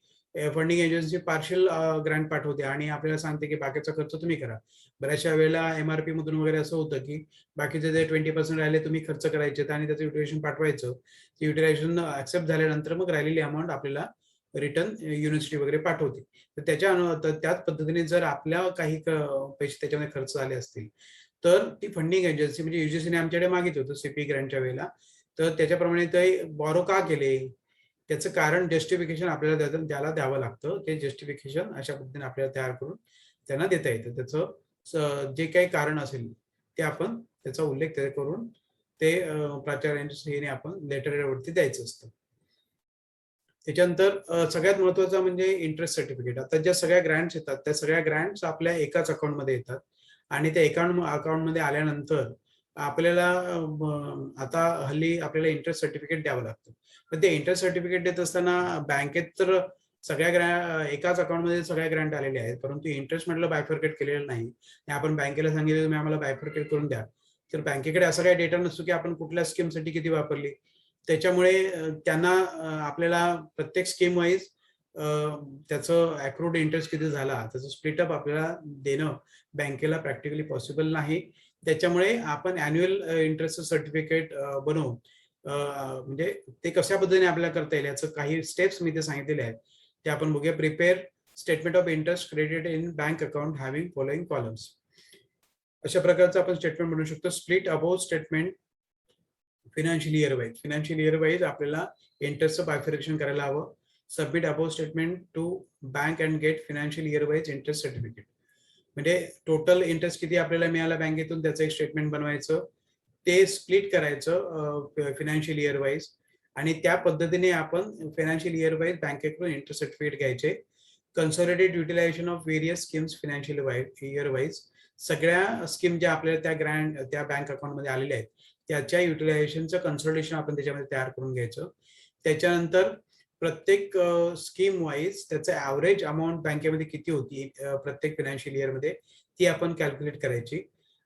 Speaker 2: फंडिंग एजन्सी पार्शियल ग्रँट पाठवते आणि आपल्याला सांगते की बाकीचा खर्च तुम्ही करा. बऱ्याचशा वेळेला एमआरपी मधून वगैरे असं होतं की बाकीचे जे 20% राहिले तुम्ही खर्च करायचे आणि त्याचं युटिलायझेशन पाठवायचं. युटिलायझेशन ऍक्सेप्ट झाल्यानंतर मग राहिलेली अमाऊंट आपल्याला रिटर्न युनिव्हर्सिटी वगैरे पाठवते. तर त्याच पद्धतीने जर आपल्या काही पैसे त्याच्यामध्ये खर्च झाले असतील तर ती फंडिंग एजन्सी, म्हणजे युजीसीने आमच्याकडे मागितलं होतं सीपी ग्रँटच्या वेळेला, तर त्याच्याप्रमाणे ते बॉरो का केले त्याचं कारण जस्टिफिकेशन आपल्याला त्याला द्यावं लागतं. ते जस्टिफिकेशन अशा पद्धतीने आपल्याला तयार करून त्यांना देता येतं. त्याचं जे काही कारण असेल ते आपण त्याचा उल्लेख करून ते प्राचार्यांच्या सहीने आपण लेटरवरती द्यायचं असतं. त्याच्यानंतर सगळ्यात महत्वाचं म्हणजे इंटरेस्ट सर्टिफिकेट. आता ज्या सगळ्या ग्रँट्स येतात त्या सगळ्या ग्रँट्स आपल्या एकाच अकाउंटमध्ये येतात आणि त्या अकाउंटमध्ये आल्यानंतर आपल्याला आता हल्ली आपल्याला इंटरेस्ट सर्टिफिकेट द्यावं लागतं. पण ते इंटरेस्ट सर्टिफिकेट देत असताना बँकेत तर सगळ्या एकाच अकाउंटमध्ये सगळ्या ग्रँट आलेले आहेत, परंतु इंटरेस्ट म्हटलं बायफर्केट केलेलं नाही. आपण बँकेला सांगितलं तुम्ही आम्हाला बायफर्केट करून द्या, तर बँकेकडे असा काही डेटा नसतो की आपण कुठल्या स्कीमसाठी किती वापरली. त्याच्यामुळे त्यांना आपल्याला प्रत्येक स्कीम वाईज त्याचं अक्रूड इंटरेस्ट किती झाला त्याचं स्प्लिटअप आपल्याला देणं बँकेला प्रॅक्टिकली पॉसिबल नाही. त्याच्यामुळे आपण अॅन्युअल इंटरेस्ट सर्टिफिकेट बनवून म्हणजे ते कशा पद्धतीने आपल्याला करता येईल याचं काही स्टेप्स मी ते सांगितलेले आहेत, ते आपण बघूया. Prepare statement of interest credit in bank account having following columns. अशा प्रकारचं आपण स्टेटमेंट बनवू शकतो. Split about statement financial year wise. Financial year wise आपल्याला इंटरेस्टचं बायफरेक्शन करायला हवं. Submit about statement to bank and get financial year wise interest certificate. म्हणजे टोटल इंटरेस्ट किती आपल्याला मिळाला बँकेतून त्याचं एक स्टेटमेंट बनवायचं, ते स्प्लिट करायचं फिनान्शियल इयर वाईज आणि त्या पद्धतीने आपण फिनान्शियल इयर वाईज बँकेकडून इंटरेस्ट सर्टिफिकेट घ्यायचे. Consolidated utilisation of various schemes financial year wise. सगळ्या स्कीम ज्या आपल्याला त्या बँक अकाउंटमध्ये आलेल्या आहेत त्याच्या युटिलायझेशनचं कन्सल्टेशन आपण त्याच्यामध्ये तयार करून घ्यायचं. त्याच्यानंतर प्रत्येक स्कीम वाईज त्याचं ऍव्हरेज अमाऊंट बँकेमध्ये किती होती प्रत्येक फायनान्शियल इयरमध्ये ती आपण कॅल्क्युलेट करायची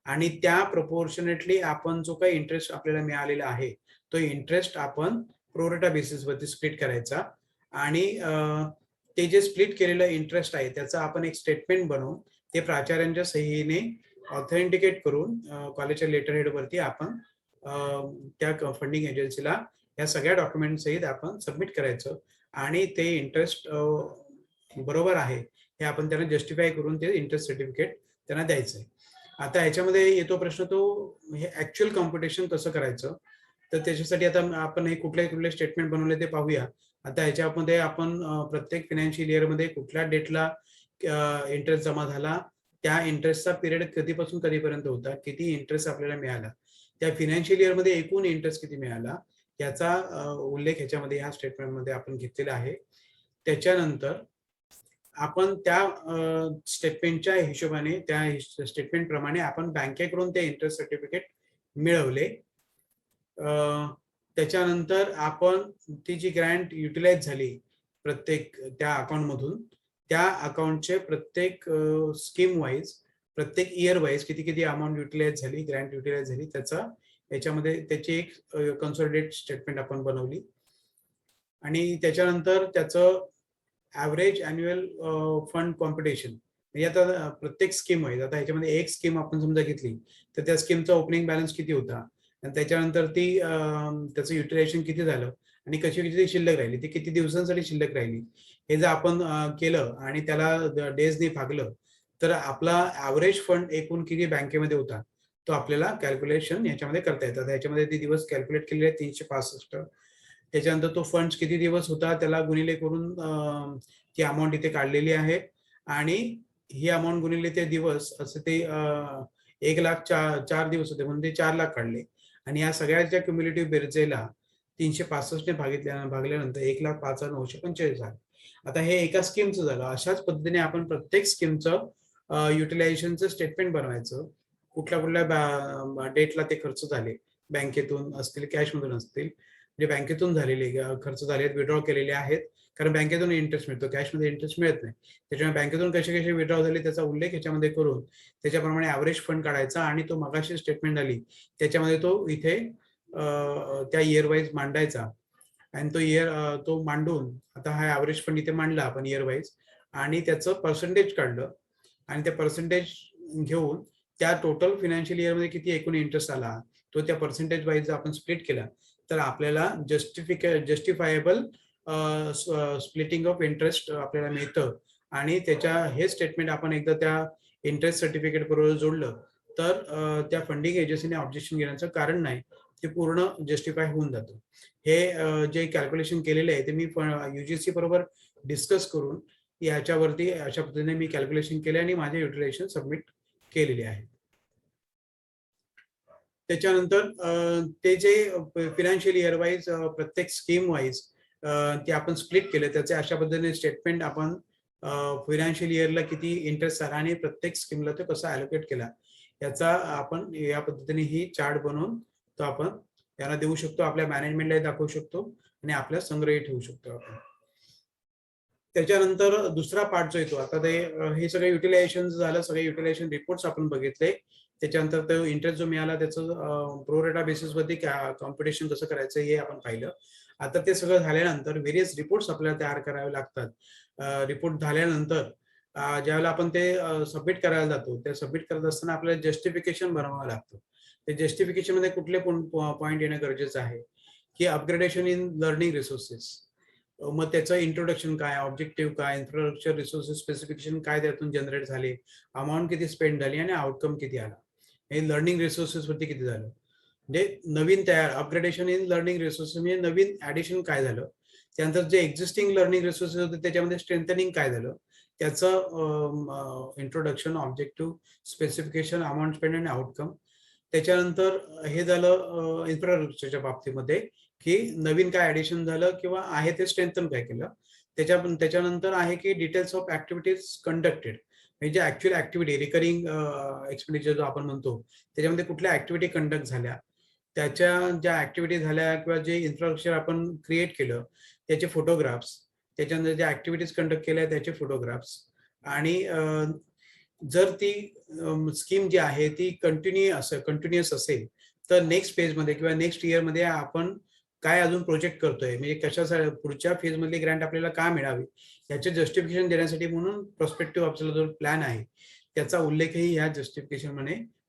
Speaker 2: आणि त्या प्रपोर्शनेटली आपण जो काही इंटरेस्ट आपल्याला मिळालेला आहे तो इंटरेस्ट आपण प्रोरेटा बेसिसवरती स्प्लिट करायचा आणि ते जे स्प्लिट केलेलं इंटरेस्ट आहे त्याचं आपण एक स्टेटमेंट बनवून ते प्राचार्यांच्या सहीने ऑथेंटिकेट करून कॉलेजच्या लेटर हेडवरती आपण त्या फंडिंग एजन्सीला या सगळ्या डॉक्युमेंट सहित आपण सबमिट करायचं आणि ते इंटरेस्ट बरोबर आहे हे आपण त्यांना जस्टिफाय करून ते इंटरेस्ट सर्टिफिकेट त्यांना द्यायचं आहे. आता ह्याच्यामध्ये येतो प्रश्न तो हे ऍक्च्युअल कॉम्प्युटेशन कसं करायचं, तर त्याच्यासाठी आता आपण हे कुठले स्टेटमेंट बनवले ते पाहूया. आता ह्याच्यामध्ये आपण प्रत्येक फायनान्शियल इयर मध्ये कुठल्या डेटला इंटरेस्ट जमा झाला, त्या इंटरेस्टचा पिरियड कधीपासून कधीपर्यंत होता, किती इंटरेस्ट आपल्याला मिळाला, त्या फायनान्शियल इयर मध्ये एकूण इंटरेस्ट किती मिळाला याचा उल्लेख ह्याच्यामध्ये ह्या स्टेटमेंटमध्ये आपण घेतलेला आहे. त्याच्यानंतर आपण त्या स्टेटमेंटच्या हिशोबाने, त्या स्टेटमेंट प्रमाणे आपण बँकेकडून ते इंटरेस्ट सर्टिफिकेट मिळवले. त्याच्यानंतर आपण ती जी ग्रँट युटिलाइज झाली प्रत्येक त्या अकाउंटमधून, त्या अकाउंटचे प्रत्येक स्कीम वाईज, प्रत्येक इयर वाईज किती किती अमाऊंट युटिलाइज झाली, ग्रँट युटिलाइज झाली, त्याचा याच्यामध्ये त्याची एक कन्सॉलिडेट स्टेटमेंट आपण बनवली. आणि त्याच्यानंतर त्याचं ॲव्हरेज अॅन्युअल फंड कॉम्पिटिशन, म्हणजे आता प्रत्येक स्कीम वाईज, आता ह्याच्यामध्ये एक स्कीम आपण समजा घेतली तर त्या स्कीमचा ओपनिंग बॅलन्स किती होता, आणि त्याच्यानंतर ती त्याचं युटिलायझेशन किती झालं, आणि कशी किती शिल्लक राहिली, ती किती दिवसांसाठी शिल्लक राहिली, हे जर आपण केलं आणि त्याला डेजनी भागलं तर आपला ॲव्हरेज फंड एकूण किती बँकेमध्ये होता तो आपल्याला कॅल्क्युलेशन याच्यामध्ये करता येतात. याच्यामध्ये ते दिवस कॅल्क्युलेट केलेले आहेत 365. त्याच्यानंतर तो फंड किती दिवस होता त्याला गुणिले करून ती अमाऊंट इथे काढलेली आहे, आणि ही अमाऊंट गुणिले ते दिवस असं ते 1,04,000 दिवस होते म्हणून ते 4 लाख काढले, आणि या सगळ्याच्या क्युम्युलेटिव्ह बेरजेला 365 ने भागल्यानंतर 1,05,945 झालं. आता हे एका स्कीमचं झालं. अशाच पद्धतीने आपण प्रत्येक स्कीमचं युटिलायझेशनचं स्टेटमेंट बनवायचं, कुठल्या कुठल्या डेटला ते खर्च झाले, बँकेतून असतील, कॅशमधून असतील, म्हणजे बँकेतून झालेले खर्च झाले आहेत, विड्रॉ केलेले आहेत, कारण बँकेतून इंटरेस्ट मिळतो, कॅशमध्ये इंटरेस्ट मिळत नाही. त्याच्यामुळे बँकेतून कसे कसे विड्रॉ झाले त्याचा उल्लेख याच्यामध्ये करून त्याच्याप्रमाणे ॲव्हरेज फंड काढायचा, आणि तो मगाशी स्टेटमेंट आली त्याच्यामध्ये तो इथे त्या इयर वाईज मांडायचा, आणि तो तो मांडून आता हा ॲव्हरेज फंड इथे मांडला आपण इयर वाईज, आणि त्याचं पर्सेंटेज काढलं, आणि ते पर्सेंटेज घेऊन त्या टोटल फायनान्शियल इयरमध्ये किती एकूण इंटरेस्ट आला तो त्या पर्सेंटेज वाईज आपण स्प्लिट केला तर आपल्याला जस्टिफायबल स्प्लिटिंग ऑफ इंटरेस्ट आपल्याला मिळतं. आणि त्याच्या हे स्टेटमेंट आपण एकदा त्या इंटरेस्ट सर्टिफिकेट बरोबर जोडलं तर त्या फंडिंग एजन्सीने ऑब्जेक्शन घेण्याचं कारण नाही, ते पूर्ण जस्टिफाय होऊन जातं. हे जे कॅल्क्युलेशन केलेले आहे ते मी UGC बरोबर डिस्कस करून याच्यावरती अशा पद्धतीने मी कॅल्क्युलेशन केले आणि माझे युटिलायझेशन सबमिट केलेले आहे. त्याच्यानंतर ते जे फायनान्शियल इयर वाईज प्रत्येक स्कीम वाईज ते आपण स्प्लिट केले, त्याचे अशा पद्धतीने स्टेटमेंट आपण फायनान्शियल इयरला किती इंटरेस्ट आला आणि प्रत्येक स्कीमला तो कसा अलोकेट केला याचा आपण या पद्धतीने ही चार्ट बनवून तो आपण त्यांना देऊ शकतो, आपल्या मॅनेजमेंटला दाखवू शकतो आणि आपल्या संग्रही ठेवू शकतो आपण. त्याच्यानंतर दुसरा पार्ट जो येतो आता ते हे सगळे युटिलायझेशन झालं, सगळे युटिलायझेशन रिपोर्ट्स आपण बघितले. त्याच्यानंतर तो इंटरेस्ट जो मिळाला त्याचं प्रो रेटा बेसिसवरती कॉम्पिटिशन कसं करायचं हे आपण पाहिलं. आता ते सगळं झाल्यानंतर व्हेरियस रिपोर्ट्स आपल्याला तयार करावे लागतात. रिपोर्ट झाल्यानंतर ज्यावेळेला आपण ते सबमिट करायला जातो त्या सबमिट करत असताना आपल्याला जस्टिफिकेशन बनवावं लागतं. ते जस्टिफिकेशन मध्ये कुठले पॉईंट येणं गरजेचं आहे की अपग्रेडेशन इन लर्निंग रिसोर्सेस, मग त्याचं इंट्रोडक्शन काय, ऑब्जेक्टिव्ह काय, इन्फ्रास्ट्रक्चर रिसोर्सेस स्पेसिफिकेशन काय त्यातून जनरेट झाले, अमाऊंट किती स्पेंड झाली आणि आउटकम किती आला, हे लर्निंग रिसोर्सेस वरती किती झालं, म्हणजे नवीन तयार अपग्रेडेशन इन लर्निंग रिसोर्सेस म्हणजे नवीन ऍडिशन काय झालं, त्यानंतर जे एक्झिस्टिंग लर्निंग रिसोर्सेस होते त्याच्यामध्ये स्ट्रेंथनिंग काय झालं, त्याचं introduction, objective, specification, amount spend आणि आउटकम. त्याच्यानंतर हे झालं इन्फ्रास्ट्रक्चरच्या बाबतीमध्ये की नवीन काय ऍडिशन झालं किंवा आहे ते स्ट्रेंथन काय केलं. त्याच्यानंतर आहे की डिटेल्स ऑफ ऍक्टिव्हिटीज कंडक्टेड, म्हणजे जे ऍक्च्युअल ऍक्टिव्हिटी रिकरिंग एक्सपेंडिचर जो आपण म्हणतो त्याच्यामध्ये कुठल्या ऍक्टिव्हिटी कंडक्ट झाल्या, त्याच्या ज्या ऍक्टिव्हिटी झाल्या किंवा जे इन्फ्रास्ट्रक्चर आपण क्रिएट केलं त्याचे फोटोग्राफ्स, त्याच्यानंतर ज्या ऍक्टिव्हिटीज कंडक्ट केल्या त्याचे फोटोग्राफ्स, आणि जर ती स्कीम जी आहे ती कंटिन्युअस असेल तर नेक्स्ट फेजमध्ये किंवा नेक्स्ट इयरमध्ये आपण काय अजून प्रोजेक्ट करतोय, म्हणजे कशासाठी पुढच्या फेज मधली ग्रँट आपल्याला का मिळावी याचे जस्टिफिकेशन देण्यासाठी म्हणून प्रोस्पेक्टिव्ह आपला जो प्लॅन आहे त्याचा उल्लेखही या जस्टिफिकेशन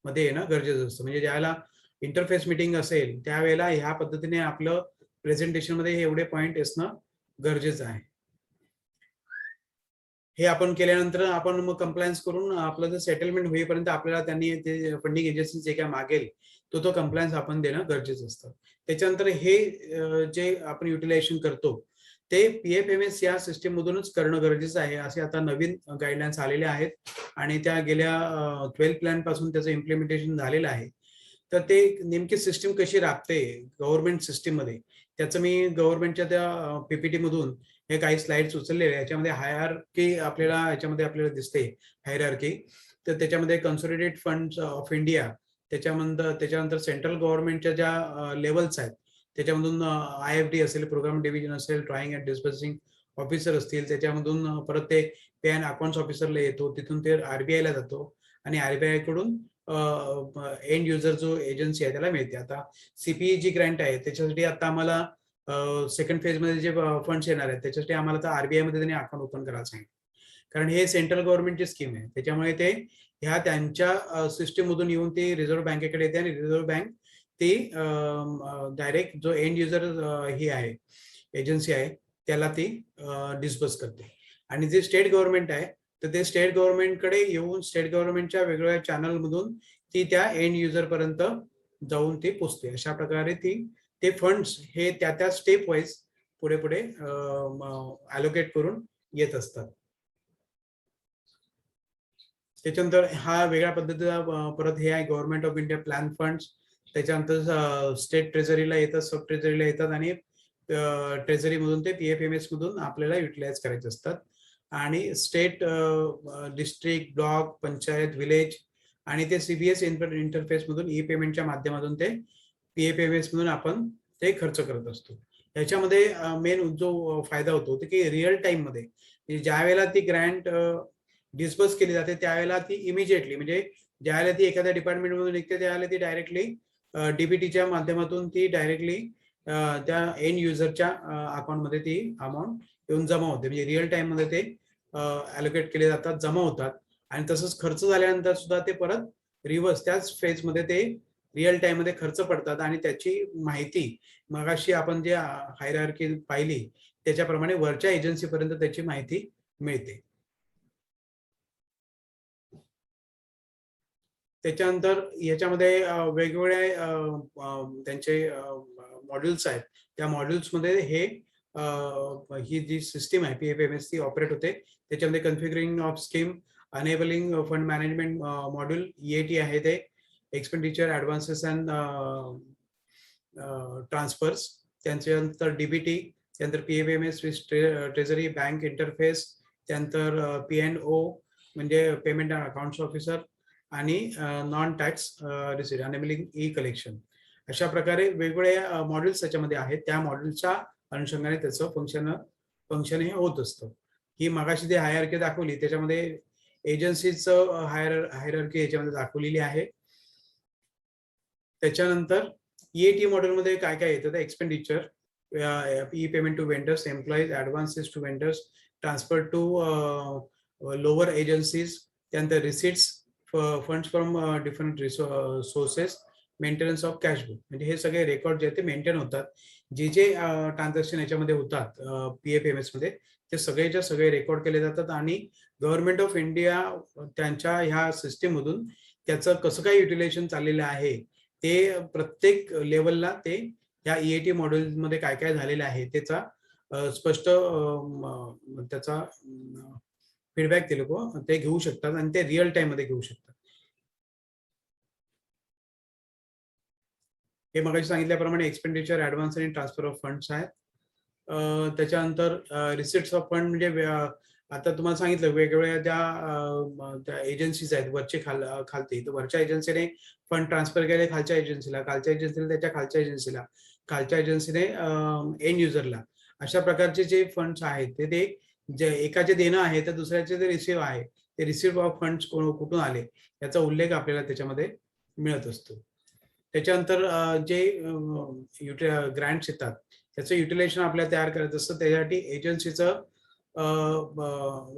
Speaker 2: मध्ये येणं गरजेचं असतं. म्हणजे ज्यावेळेला इंटरफेस मीटिंग असेल त्यावेळेला ह्या पद्धतीने आपलं प्रेझेंटेशन मध्ये हे एवढे पॉईंट असणं गरजेचं आहे. हे आपण केल्यानंतर आपण मग कंप्लायन्स करून आपलं जर सेटलमेंट होईपर्यंत आपल्याला त्यांनी ते फंडिंग एजन्सी जे काय मागेल तो कंप्लायन्स आपण देणं गरजेचं असतं. त्याच्यानंतर हे जे आपण युटिलायझेशन करतो ते PFMS या सिस्टीम मधूनच करणं गरजेचं आहे, असे आता नवीन गाईडलाईन्स आलेले आहेत आणि त्या गेल्या 12 प्लॅन पासून त्याचं इम्प्लिमेंटेशन झालेलं आहे. तर ते नेमकी सिस्टीम कशी राबते गव्हर्नमेंट सिस्टीम मध्ये, त्याचं मी गव्हर्नमेंटच्या त्या PPT मधून हे काही स्लाइड्स उचललेले आहे. याच्यामध्ये हायरार्की आपल्याला दिसते, हायरार्की. तर त्याच्यामध्ये कन्सोलिडेटेड फंड्स ऑफ इंडिया, त्याच्यानंतर सेंट्रल गव्हर्नमेंटच्या ज्या लेवल्स आहेत त्याच्यामधून IFD असेल, प्रोग्राम डिव्हिजन असेल, ड्रॉइंग अँड डिस्बर्सिंग ऑफिसर असतील, त्याच्यामधून परत ते पे अँड अकाउंट्स ऑफिसरला येतो, तिथून ते RBI ला जातो आणि RBI कडून एंड युजर जो एजन्सी आहे त्याला मिळते. आता CPE जी ग्रँट आहे त्याच्यासाठी आता आम्हाला सेकंड फेज मध्ये जे फंड्स येणार आहेत त्याच्यासाठी आम्हाला तर RBI मध्ये त्यांनी अकाउंट ओपन करायला सांगितलं, कारण हे सेंट्रल गव्हर्नमेंटची स्कीम आहे. त्याच्यामुळे ते ह्या त्यांच्या सिस्टीम मधून येऊन ती रिझर्व्ह बँकेकडे येते आणि रिझर्व्ह बँक ती डायरेक्ट जो एंड युजर ही आहे एजन्सी आहे त्याला ती डिस्बर्स करते. आणि जे स्टेट गव्हर्नमेंट आहे तर ते स्टेट गव्हर्नमेंटकडे येऊन स्टेट गव्हर्नमेंटच्या वेगवेगळ्या चॅनल मधून ती त्या एंड युजर पर्यंत जाऊन ती पोचते. अशा प्रकारे ते फंड्स हे त्या स्टेप वाईज पुढे पुढे अलोकेट करून येत असतात. त्याच्यानंतर हा वेगळ्या पद्धतीचा परत हे आहे government of India plan funds. त्याच्यानंतर स्टेट ट्रेझरीला येतात, सब ट्रेझरीला येतात आणि ट्रेझरी मधून ते PFMS मधून आपल्याला युटिलाइज करायचे असतात. आणि state, district, block, panchayat, village आणि ते CBS इंटरफेस मधून पेमेंटच्या माध्यमातून ते PFMS मधून आपण ते खर्च करत असतो. याच्यामध्ये मेन जो फायदा होतो ते की रिअल टाइम मध्ये ज्या वेळेला ती ग्रँट डिस्बर्स केली जाते त्यावेळेला ती इमिजिएटली, म्हणजे ज्यावेळेला ती एखाद्या डिपार्टमेंट मधून निघते त्यावेळेला ती डायरेक्टली DBTच्या माध्यमातून ती डायरेक्टली त्या एंड युजरच्या अकाउंटमध्ये ती अमाऊंट येऊन जमा होते. म्हणजे रिअल टाइम मध्ये ते अलोकेट केले जातात, जमा होतात आणि तसंच खर्च झाल्यानंतर सुद्धा ते परत रिव्हर्स त्याच फेज मध्ये ते रिअल टाइम मध्ये खर्च पडतात आणि त्याची माहिती मगाशी आपण जे हायरार्की पाहिली त्याच्याप्रमाणे वरच्या एजन्सी पर्यंत त्याची माहिती मिळते. त्याच्यानंतर याच्यामध्ये वेगवेगळे त्यांचे मॉड्यूल्स आहेत. त्या मॉड्यूल्स मध्ये ही जी सिस्टीम आहे PFMS ती ऑपरेट होते. त्याच्यामध्ये configuring of scheme, enabling fund management module EAT आहे, ते एक्सपेंडिचर ऍडव्हान्सेस अँड ट्रान्सफर्स, त्यानंतर DBT, त्यानंतर PFMS ट्रेझरी बँक इंटरफेस, त्यानंतर P&O म्हणजे पेमेंट अँड अकाउंट्स ऑफिसर आणि non tax receipt, enabling collection. अशा प्रकारे वेगवेगळे मॉड्यूल्स त्याच्यामध्ये आहेत. त्या मॉड्यूलच्या अनुषंगाने त्याचं फंक्शन हे होत असतं. ही मगाशी जी हायरार्की दाखवली त्याच्यामध्ये एजन्सीचं हायरार्की याच्यामध्ये दाखवलेली आहे. त्याच्यानंतर EAT मॉड्यूलमध्ये काय काय येतं तर expenditure, payment to vendors, employees, advances to vendors, transfer to lower agencies, त्यानंतर receipts, funds from different sources, maintenance of cash book. म्हणजे हे सगळे रेकॉर्ड जे ते मेंटेन होतात. जे ट्रान्झॅक्शन याच्यामध्ये होतात PFMS मध्ये ते सगळेच्या सगळे रेकॉर्ड केले जातात आणि गव्हर्नमेंट ऑफ इंडिया त्यांच्या ह्या सिस्टीम मधून त्याचं कसं काय युटिलायझेशन चाललेलं आहे ते प्रत्येक लेवलला ते या EAT मॉड्यूल मध्ये काय काय झालेलं आहे त्याचा स्पष्ट त्याचा फीडबॅक ते लोक ते घेऊ शकतात आणि ते रिअल टाइम मध्ये घेऊ शकतात. हे मगाशी सांगितल्याप्रमाणे एक्सपेंडिचर, ऍडव्हान्स आणि ट्रान्सफर ऑफ फंड्स आहेत. त्याच्यानंतर रिसिट्स ऑफ फंड म्हणजे आता तुम्हाला सांगितलं वेगवेगळ्या ज्या एजन्सीज आहेत वरचे खालती, तर वरच्या एजन्सीने फंड ट्रान्सफर केले खालच्या एजन्सीला, खालच्या एजन्सीने त्याच्या खालच्या एजन्सीला, खालच्या एजन्सीने एंड युजरला. अशा प्रकारचे जे फंड्स आहेत ते जे एकाचे देणं आहे तर दुसऱ्याचे जे रिसिव्ह आहे ते रिसिव्ह ऑफ फंड्स कुठून आले याचा उल्लेख आपल्याला त्याच्यामध्ये मिळत असतो. त्याच्यानंतर जे ग्रँट्स येतात त्याचं युटिलायझेशन आपल्याला तयार करायचं असतं. त्यासाठी एजन्सीचं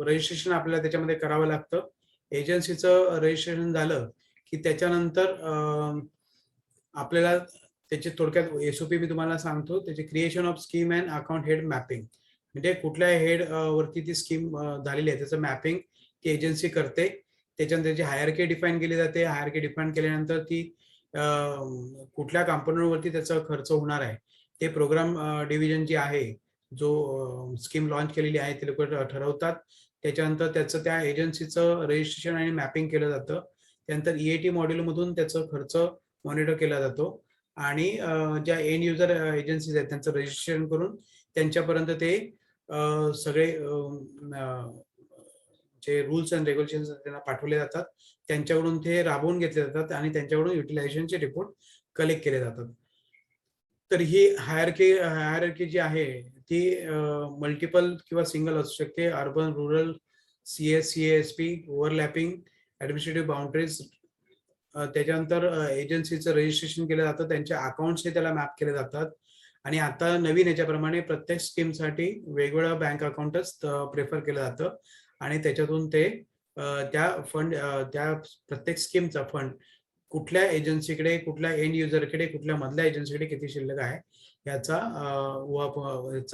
Speaker 2: रजिस्ट्रेशन आपल्याला त्याच्यामध्ये करावं लागतं. एजन्सीचं रजिस्ट्रेशन झालं की त्याच्यानंतर आपल्याला त्याचे थोडक्यात SOP मी तुम्हाला सांगतो. त्याचे creation of scheme and account head mapping, म्हणजे कुठल्या हेड वरती ती स्कीम झालेली आहे त्याचं मॅपिंग ती एजन्सी करते. त्याच्यानंतर त्याची हायरार्की डिफाईन केली जाते. हायरार्की डिफाईन केल्यानंतर ती कुठल्या कंपोनंटवरती त्याचा खर्च होणार आहे ते प्रोग्राम डिव्हिजन जी आहे जो स्कीम लॉन्च केलेली आहे ते लोक ठरवतात. त्याच्यानंतर त्याचं त्या एजन्सीचं रजिस्ट्रेशन आणि मॅपिंग केलं जातं. त्यानंतर EAT मॉड्यूलमधून त्याचा खर्च मॉनिटर केला जातो आणि ज्या एंड युजर एजन्सीज आहेत त्यांचं रजिस्ट्रेशन करून त्यांच्यापर्यंत ते सगळे जे रूल्स अँड रेग्युलेशन्स त्यांना पाठवले जातात, त्यांच्याकडून ते राबवून घेतले जातात आणि त्यांच्याकडून युटिलायझेशनचे रिपोर्ट कलेक्ट केले जातात. तर ही हायरार्की जी आहे ती मल्टिपल किंवा सिंगल असू शकते. Urban, rural, CSP, overlapping, administrative boundaries. त्याच्यानंतर एजन्सीचं रजिस्ट्रेशन केलं जातं, त्यांचे अकाउंट्स हे त्याला मॅप केले जातात आणि आता नवीन याच्याप्रमाणे प्रत्येक स्कीमसाठी वेगवेगळं बँक अकाउंटच प्रेफर केलं जातं आणि त्याच्यातून ते त्या प्रत्येक स्कीमचा फंड कुठल्या एजन्सीकडे, कुठल्या एंड युजरकडे, कुठल्या मधल्या एजन्सीकडे किती शिल्लक आहे याचा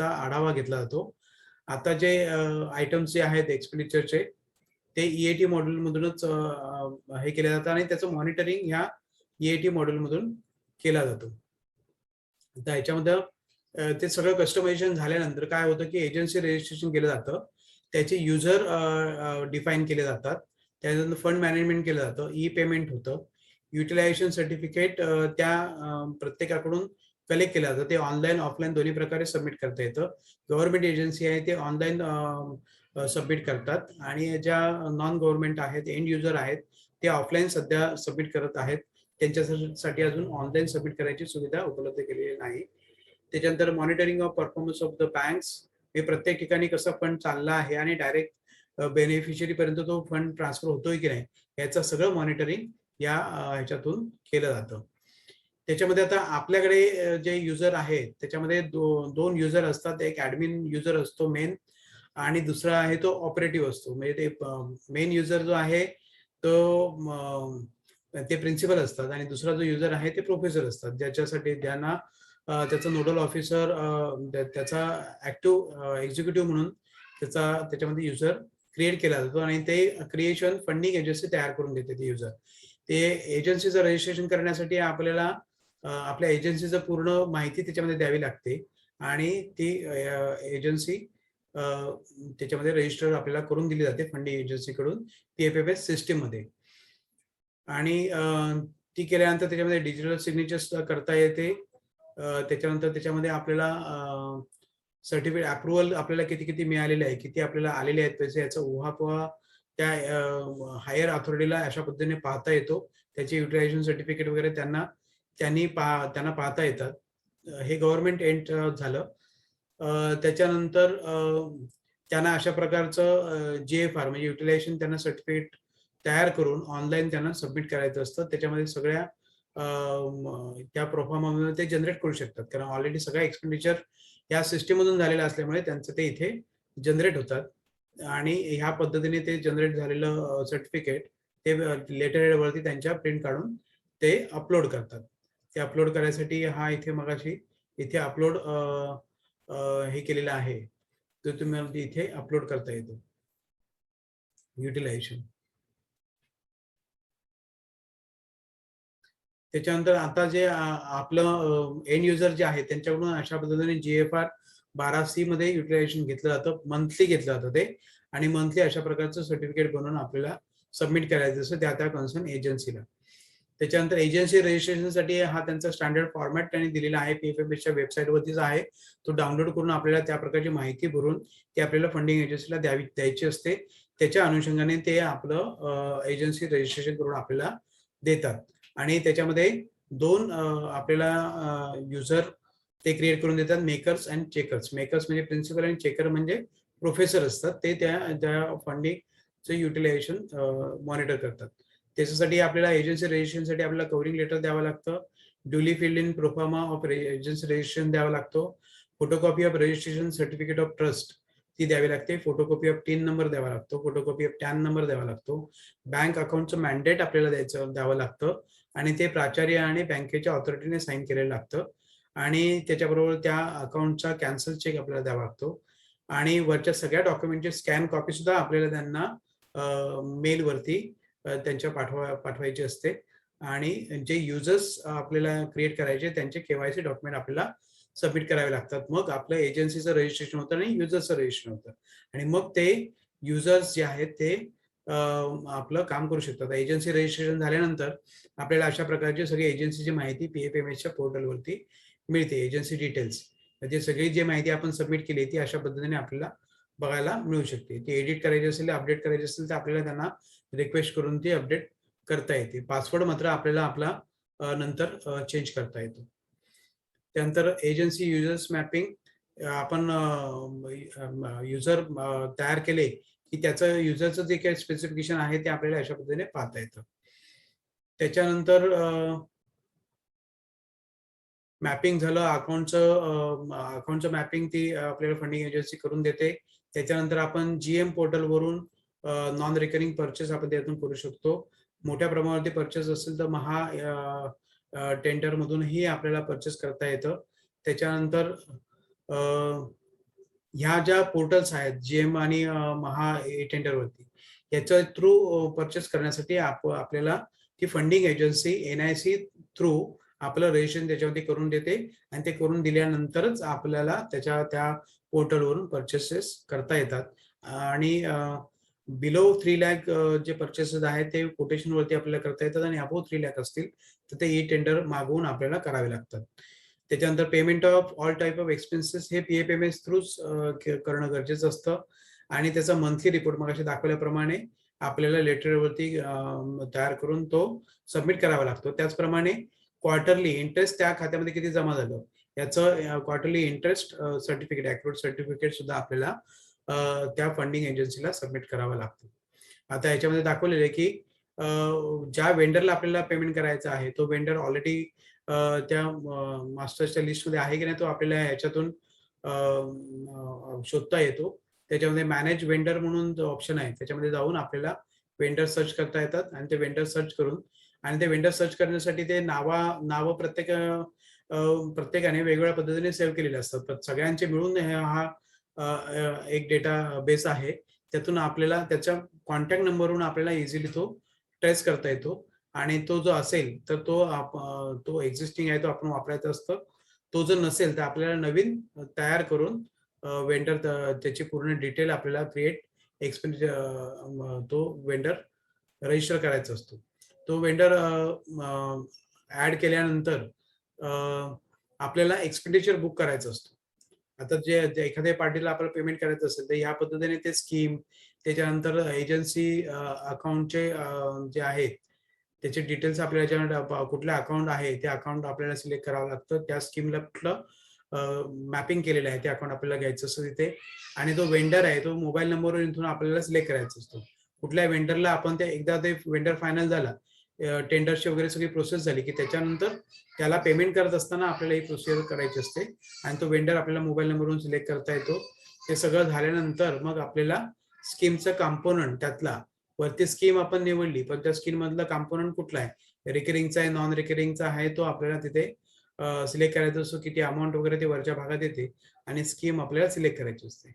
Speaker 2: आढावा घेतला जातो. आता जे आयटम्स जे आहेत एक्सपेंडिचरचे ते EAT मॉड्यूलमधूनच हे केले जातं आणि त्याचं मॉनिटरिंग ह्या EAT मॉड्यूलमधून केला जातो. आता याच्यामध्ये ते सगळं कस्टमायझेशन झाल्यानंतर काय होतं की एजन्सी रजिस्ट्रेशन केलं जातं, त्याचे युजर डिफाईन केले जातात, त्यानंतर फंड मॅनेजमेंट केलं जातं, पेमेंट होतं, युटिलायझेशन सर्टिफिकेट त्या प्रत्येकाकडून कलेक्ट केलं जातं. ते ऑनलाईन ऑफलाईन दोन्ही प्रकारे सबमिट करता येतं. गव्हर्नमेंट एजन्सी आहे ते ऑनलाईन सबमिट करतात आणि ज्या नॉन गव्हर्नमेंट आहेत, एंड युजर आहेत, ते ऑफलाईन सध्या सबमिट करत आहेत. त्यांच्यासाठी अजून ऑनलाईन सबमिट करायची सुविधा उपलब्ध केलेली नाही. त्याच्यानंतर monitoring of performance of the banks, हे प्रत्येक ठिकाणी कसं फंड चालला आहे आणि डायरेक्ट बेनिफिशियरी पर्यंत तो फंड ट्रान्सफर होतोय की नाही याचं सगळं मॉनिटरिंग या ह्याच्यातून केलं जातं. त्याच्यामध्ये आता आपल्याकडे जे युजर आहेत त्याच्यामध्ये दोन युजर असतात. एक ऍडमिन युजर असतो मेन आणि दुसरा आहे तो ऑपरेटिव्ह असतो. म्हणजे ते मेन युजर जो आहे तो ते प्रिन्सिपल असतात आणि दुसरा जो युजर आहे ते प्रोफेसर असतात, ज्यांना त्याचा नोडल ऑफिसर, त्याचा ऍक्टिव्ह एक्झिक्युटिव्ह म्हणून त्याच्यामध्ये युजर क्रिएट केला जातो आणि ते क्रिएशन फंडिंग एजन्सी तयार करून देते. ते युजर ते एजन्सीचं रजिस्ट्रेशन करण्यासाठी आपल्याला आपल्या एजन्सीचं पूर्ण माहिती त्याच्यामध्ये द्यावी लागते आणि ती एजन्सी त्याच्यामध्ये रजिस्टर आपल्याला करून दिली जाते फंडिंग एजन्सीकडून PFFS सिस्टीम मध्ये. आणि ती केल्यानंतर त्याच्यामध्ये डिजिटल सिग्नेचर्स करता येते. त्याच्यानंतर त्याच्यामध्ये आपल्याला सर्टिफिकेट अप्रुव्हल आपल्याला किती किती मिळालेले आहे, किती आपल्याला आलेले आहेत पैसे, याचा उहापोहा त्या हायर अथॉरिटीला अशा पद्धतीने पाहता येतो. त्याचे युटिलायझेशन सर्टिफिकेट वगैरे त्यांना पाहता येतात. हे गव्हर्नमेंट एंड झालं. त्याच्यानंतर त्यांना अशा प्रकारचं GFR म्हणजे युटिलायझेशन त्यांना सर्टिफिकेट तयार करून ऑनलाईन त्यांना सबमिट करायचं असतं. त्याच्यामध्ये सगळ्या त्या प्रोफॉर्मामध्ये ते जनरेट करू शकतात, कारण ऑलरेडी सगळ्या एक्सपेंडिचर या सिस्टीममधून झालेलं असल्यामुळे त्यांचं ते इथे जनरेट होतात आणि ह्या पद्धतीने ते जनरेट झालेलं सर्टिफिकेट ते लेटर वरती त्यांच्या प्रिंट काढून ते अपलोड करतात. ते अपलोड करायसाठी हा इथे मगाशी इथे अपलोड हे केलेलं आहे, तर तुम्ही इथे अपलोड करता येतो युटिलायझेशन. त्याच्यानंतर आता जे आपलं एंड युजर जे आहे त्यांच्याकडून अशा पद्धतीने GFR 12C मध्ये युटिलायझेशन घेतलं जातं, मंथली घेतलं जातं ते, आणि मंथली अशा प्रकारचं सर्टिफिकेट बनवून आपल्याला सबमिट करायचं असतं त्या कन्सर्न एजन्सीला. त्याच्यानंतर एजन्सी रजिस्ट्रेशनसाठी हा त्यांचा स्टँडर्ड फॉर्मॅट त्यांनी दिलेला आहे, PFFSच्या वेबसाईटवरतीच आहे. तो डाउनलोड करून आपल्याला त्या प्रकारची माहिती भरून ती आपल्याला फंडिंग एजन्सीला द्यायची असते. त्याच्या अनुषंगाने ते आपलं एजन्सी रजिस्ट्रेशन करून आपल्याला देतात आणि त्याच्यामध्ये दोन आपल्याला युजर ते क्रिएट करून देतात, मेकर्स अँड चेकर्स. मेकर्स म्हणजे प्रिन्सिपल आणि चेकर म्हणजे प्रोफेसर असतात, ते त्या फंडिंगचं युटिलायझेशन मॉनिटर करतात. त्याच्यासाठी आपल्याला एजन्सी रजिस्ट्रेशनसाठी आपल्याला कव्हरिंग लेटर द्यावं लागतं, duly filled in proforma of agency registration द्यावा लागतो, photocopy of registration certificate of trust ती द्यावी लागते, फोटोकॉपी ऑफ टिन नंबर द्यावा लागतो, फोटोकॉपी ऑफ टॅन नंबर द्यावा लागतो, बँक अकाउंटचं मॅन्डेट आपल्याला द्यावं लागतं आणि ते प्राचार्य आणि बँकेच्या ऑथॉरिटीने साईन केलेलं लागतं आणि त्याच्याबरोबर त्या अकाउंटचा कॅन्सल चेक आपल्याला द्यावा लागतो आणि वरच्या सगळ्या डॉक्युमेंटची स्कॅन कॉपी सुद्धा आपल्याला त्यांना मेलवरती त्यांच्या पाठवायची असते आणि जे युजर्स आपल्याला क्रिएट करायचे त्यांचे KYC डॉक्युमेंट आपल्याला सबमिट करावे लागतात. मग आपलं एजन्सीचं रजिस्ट्रेशन होतं आणि युजर्सचं रजिस्ट्रेशन होतं आणि मग ते युजर्स जे आहेत ते आपलं काम करू शकतात. एजन्सी रजिस्ट्रेशन झाल्यानंतर आपल्याला अशा प्रकारची सगळी एजन्सीची माहिती PFMSच्या पोर्टलवरती मिळते. एजन्सी डिटेल्स म्हणजे सगळी जी माहिती आपण सबमिट केली ती अशा पद्धतीने आपल्याला बघायला मिळू शकते. ती एडिट करायची असेल, अपडेट करायची असेल तर आपल्याला त्यांना रिक्वेस्ट करून ती अपडेट करता येते. पासवर्ड मात्र आपल्याला आपला नंतर चेंज करता येतो. त्यानंतर एजन्सी युजर्स मॅपिंग आपण युजर तयार केले की त्याचं युजरचं जे काही स्पेसिफिकेशन आहे ते आपल्याला अशा पद्धतीने पाहता येतं. त्याच्यानंतर मॅपिंग झालं अकाउंटचं मॅपिंग ती आपल्याला फंडिंग एजन्सी करून देते. त्याच्यानंतर आपण GM पोर्टलवरून नॉन रिकरिंग परचेस आपण त्यातून करू शकतो. मोठ्या प्रमाणावरती परचेस असेल तर टेंडर मधूनही आपल्याला परचेस करता येतं. त्याच्यानंतर ह्या ज्या पोर्टल्स आहेत GM आणि महा टेंडर वरती याच्या थ्रू परचेस करण्यासाठी आपल्याला ती फंडिंग एजन्सी NIC थ्रू आपलं रजिस्ट्रेशन त्याच्यावरती करून देते आणि ते करून दिल्यानंतरच आपल्याला त्या पोर्टलवरून परचेसेस करता येतात. आणि बिलो 3 लाख जे परचेसेस आहेत ते कोटेशन वरती आपल्याला करता येतात आणि अबोव 3 लाख असतील तर ते टेंडर मागवून आपल्याला करावे लागतात. त्याच्यानंतर payment of all type of expenses हे PFMS थ्रूच करणं गरजेचं असतं आणि त्याचा मंथली रिपोर्ट मगाशी दाखवल्याप्रमाणे आपल्याला लेटरवरती तयार करून तो सबमिट करावा लागतो. त्याचप्रमाणे क्वार्टरली इंटरेस्ट त्या खात्यामध्ये किती जमा झालं याचं quarterly interest certificate, accurate certificate सुद्धा आपल्याला त्या फंडिंग एजन्सीला सबमिट करावं लागतं. आता याच्यामध्ये दाखवलेलं आहे की ज्या वेंडरला आपल्याला पेमेंट करायचं आहे तो वेंडर ऑलरेडी त्या मास्टर्सच्या लिस्टमध्ये आहे की नाही तो आपल्याला याच्यातून शोधता येतो. त्याच्यामध्ये मॅनेज वेंडर म्हणून ऑप्शन आहे, त्याच्यामध्ये जाऊन आपल्याला वेंडर सर्च करता येतात आणि ते वेंडर सर्च करून आणि ते वेंडर सर्च करण्यासाठी ते नावं प्रत्येकाने वेगवेगळ्या पद्धतीने सेव्ह केलेले असतात. सगळ्यांचे मिळून हा एक डेटा बेस आहे. त्यातून आपल्याला त्याच्या कॉन्टॅक्ट नंबरवरून आपल्याला इझिली तो ट्रेस करता येतो आणि तो जो असेल तर तो एक्झिस्टिंग आहे तो आपण वापरायचा असतं. तो जर नसेल तर आपल्याला नवीन तयार करून वेंडर त्याची पूर्ण डिटेल आपल्याला तो वेंडर रजिस्टर करायचा असतो. तो वेंडर ऍड केल्यानंतर आपल्याला एक्सपेंडिचर बुक करायचा असतो. आता जे एखाद्या पार्टीला आपल्याला पेमेंट करायचं असेल तर ह्या पद्धतीने ते स्कीम, त्याच्यानंतर एजन्सी अकाउंटचे जे आहेत त्याचे डिटेल्स आपल्याला याच्यामध्ये कुठलं अकाउंट आहे ते अकाउंट आपल्याला सिलेक्ट करावं लागतं. त्या स्कीमला कुठलं मॅपिंग केलेलं आहे ते अकाउंट आपल्याला घ्यायचं असतं तिथे आणि तो वेंडर आहे तो मोबाईल नंबरवर इथून आपल्याला सिलेक्ट करायचा असतो. कुठल्या वेंडरला आपण ते एकदा ते वेंडर फायनल झाला, टेंडरची वगैरे सगळी प्रोसेस झाली की त्याच्यानंतर त्याला पेमेंट करत असताना आपल्याला ही प्रोसिजर करायची असते आणि तो वेंडर आपल्याला मोबाईल नंबरवरून सिलेक्ट करता येतो. ते सगळं झाल्यानंतर मग आपल्याला स्कीमचं कॉम्पोनंट त्यातला वरती स्कीम आपण निवडली पण त्या स्कीम मधला कॉम्पोनंट कुठला आहे, रिकरिंगचा आहे, नॉन रिकरिंगचा आहे, तो आपल्याला तिथे सिलेक्ट करायचा असतो. किती अमाऊंट वगैरे ते वरच्या भागात येते आणि स्कीम आपल्याला सिलेक्ट करायची असते.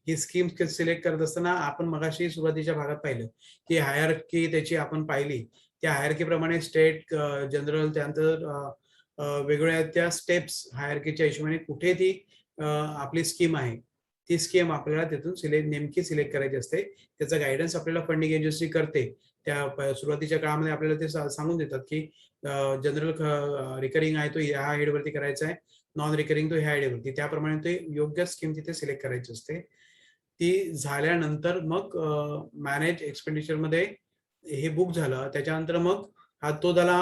Speaker 2: ही स्कीम सिलेक्ट करत असताना आपण मगाशी सुरुवातीच्या भागात पाहिलं की हायरार्की त्याची आपण पाहिली. त्या हायरार्की प्रमाणे स्टेट, जनरल, त्यानंतर वेगवेगळ्या त्या स्टेप्स हायरार्कीच्या हिशोबाने कुठे ती आपली स्कीम आहे ती स्कीम आपल्याला तिथून नेमकी सिलेक्ट करायची असते. त्याचा गायडन्स आपल्याला फंडिंग एजन्सी करते. त्या सुरुवातीच्या काळामध्ये आपल्याला ते सांगून देतात की जनरल रिकरिंग आहे तो ह्या हेडवरती करायचा आहे, नॉन रिकरिंग तो ह्या हेडवरती, त्याप्रमाणे ते योग्य स्कीम तिथे सिलेक्ट करायची असते. ती झाल्यानंतर मग मॅनेज एक्सपेंडिचर मध्ये हे बुक झालं. त्याच्यानंतर मग हा तो झाला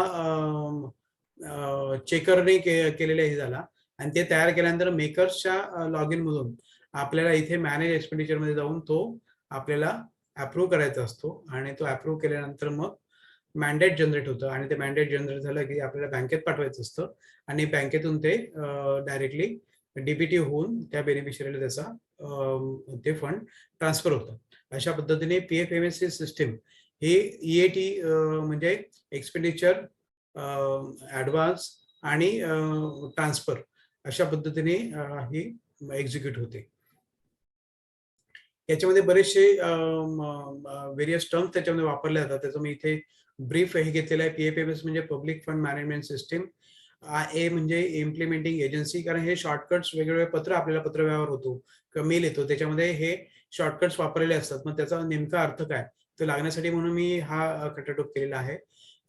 Speaker 2: चेकरने केलेला हे झाला आणि ते तयार केल्यानंतर मेकर्सच्या लॉग इन मधून आपल्याला इथे मॅनेज एक्सपेंडिचर मध्ये जाऊन तो आपल्याला अप्रूव्ह करायचा असतो आणि तो अप्रूव्ह केल्यानंतर मग मॅन्डेट जनरेट होतं आणि ते मॅन्डेट जनरेट झालं की आपल्याला बँकेत पाठवायचं असतं आणि बँकेतून ते डायरेक्टली डीबीटी होऊन त्या बेनिफिशियरीला त्याचा ते फंड ट्रान्सफर होतं. अशा पद्धतीने PFMS सिस्टीम ही EAT म्हणजे एक्सपेंडिचर, ऍडव्हान्स आणि ट्रान्सफर अशा पद्धतीने ही एक्झिक्यूट होते. याच्यामध्ये बरेचसे व्हेरियस टर्म्स त्याच्यामध्ये वापरले जातात. त्याचं मी इथे ब्रीफ हे घेतलेलं आहे. PFMS म्हणजे पब्लिक फंड मॅनेजमेंट सिस्टीम ए म्हणजे इम्प्लिमेंटिंग एजन्सी, कारण हे शॉर्टकट्स वेगवेगळे पत्र आपल्याला पत्रव्यवहार होतो किंवा मेल येतो त्याच्यामध्ये हे शॉर्टकट्स वापरलेले असतात. मग त्याचा नेमका अर्थ काय तो लागण्यासाठी म्हणून मी हा खटाटोप केलेला आहे.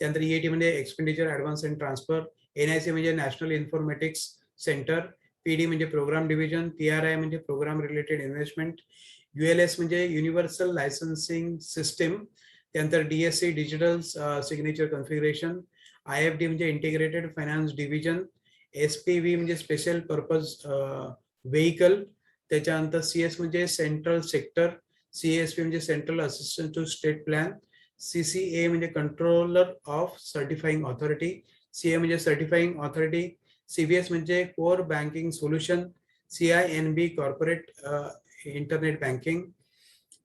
Speaker 2: त्यानंतर EAT म्हणजे expenditure advance and transfer, NIC म्हणजे नॅशनल इन्फॉर्मॅटिक्स सेंटर, PD म्हणजे प्रोग्राम डिव्हिजन, PRI म्हणजे प्रोग्राम रिलेटेड इन्व्हेस्टमेंट, ULS म्हणजे युनिव्हर्सल लायसन्सिंग सिस्टीम, त्यानंतर DSC digital signature configuration, IFD म्हणजे इंटिग्रेटेड फायनान्स डिव्हिजन, SPV म्हणजे स्पेशल पर्पज व्हेकल, त्याच्यानंतर CS म्हणजे central sector, CASP म्हणजे central assistant to state plan, CCA म्हणजे controller of certifying authority, CA म्हणजे certifying authority, CBS म्हणजे core banking solution, CINB corporate internet banking,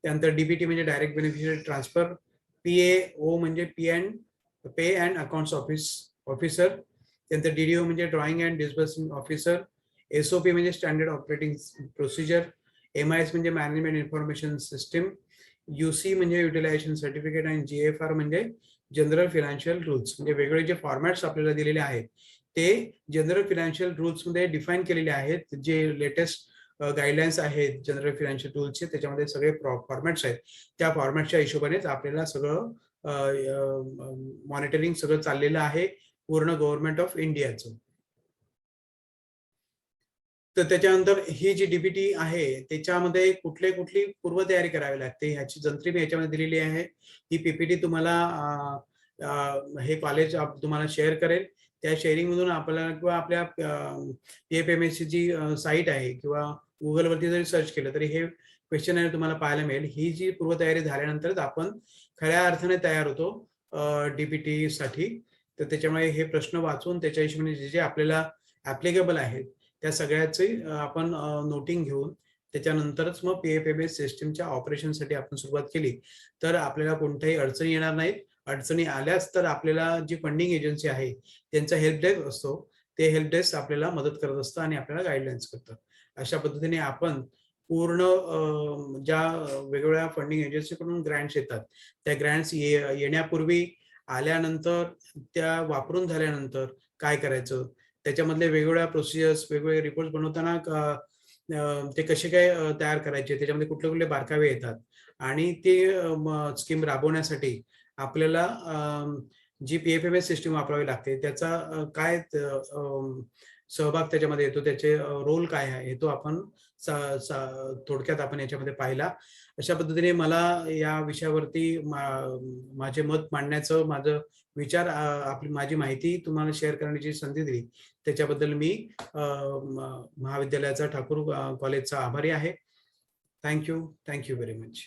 Speaker 2: त्यानंतर DBT म्हणजे direct beneficiary transfer, PAO म्हणजे पे and accounts officer, त्यानंतर DDO म्हणजे drawing and disbursing officer, SOP म्हणजे standard operating procedure, MIS म्हणजे management information system, UC म्हणजे utilisation certificate आणि GFR म्हणजे जनरल फिनान्शियल रूल्स. म्हणजे वेगवेगळे जे फॉर्मॅट्स आपल्याला दिलेले आहेत ते जनरल फिनान्शियल रूल्स मध्ये डिफाईन केलेले आहेत. जे लेटेस्ट गाईडलाईन्स आहेत जनरल फिनान्शियल रूल्सचे त्याच्यामध्ये सगळे फॉर्मॅट्स आहेत. त्या फॉर्मॅटच्या हिशोबानेच आपल्याला सगळं मॉनिटरिंग सगळं चाललेलं आहे पूर्ण गव्हर्नमेंट ऑफ इंडियाचं. तर त्याच्यानंतर ही जी DBT आहे त्याच्यामध्ये कुठली पूर्वतयारी करावी लागते ह्याची जंत्री मी याच्यामध्ये दिलेली आहे. ही PPT तुम्हाला हे कॉलेज तुम्हाला शेअर करेल. त्या शेअरिंग मधून आपल्याला किंवा आपल्या PFMSC जी साईट आहे किंवा गुगलवरती जरी सर्च केलं तरी हे क्वेश्चन तुम्हाला पाहायला मिळेल. ही जी पूर्वतयारी झाल्यानंतरच आपण खऱ्या अर्थाने तयार होतो DBT साठी. तर त्याच्यामुळे हे प्रश्न वाचून त्याच्या हिशोबाने जे आपल्याला ऍप्लिकेबल आहेत त्या सगळ्याचे आपण नोटिंग घेऊन त्याच्यानंतरच मग PFMS सिस्टीमच्या ऑपरेशनसाठी आपण सुरुवात केली तर आपल्याला कोणत्याही अडचणी येणार नाहीत. अडचणी आल्याच तर आपल्याला जी फंडिंग एजन्सी आहे त्यांचा हेल्प डेस्क असतो, ते हेल्प डेस्क आपल्याला मदत करत असतं आणि आपल्याला गाईडलाईन्स करतं. अशा पद्धतीने आपण पूर्ण ज्या वेगवेगळ्या फंडिंग एजन्सीकडून ग्रँट्स येतात त्या ग्रँट्स येण्यापूर्वी, आल्यानंतर, त्या वापरून झाल्यानंतर काय करायचं, त्याच्यामधले वेगवेगळ्या प्रोसिजर्स, वेगवेगळे रिपोर्ट बनवताना ते कसे काय तयार करायचे, त्याच्यामध्ये कुठले कुठले बारकावे येतात आणि ते स्कीम राबवण्यासाठी आपल्याला जी PFMS सिस्टीम वापरावी लागते त्याचा काय सहभाग त्याच्यामध्ये येतो, त्याचे रोल काय आहे तो आपण थोडक्यात आपण याच्यामध्ये पाहिला. अशा पद्धतीने मला या विषयावरती माझे मत मांडण्याचं, माझं विचार, माझी माहिती तुम्हाला शेअर करण्याची संधी दिली त्याच्याबद्दल मी महाविद्यालयाचा ठाकूर कॉलेजचा आभारी आहे. Thank you very much.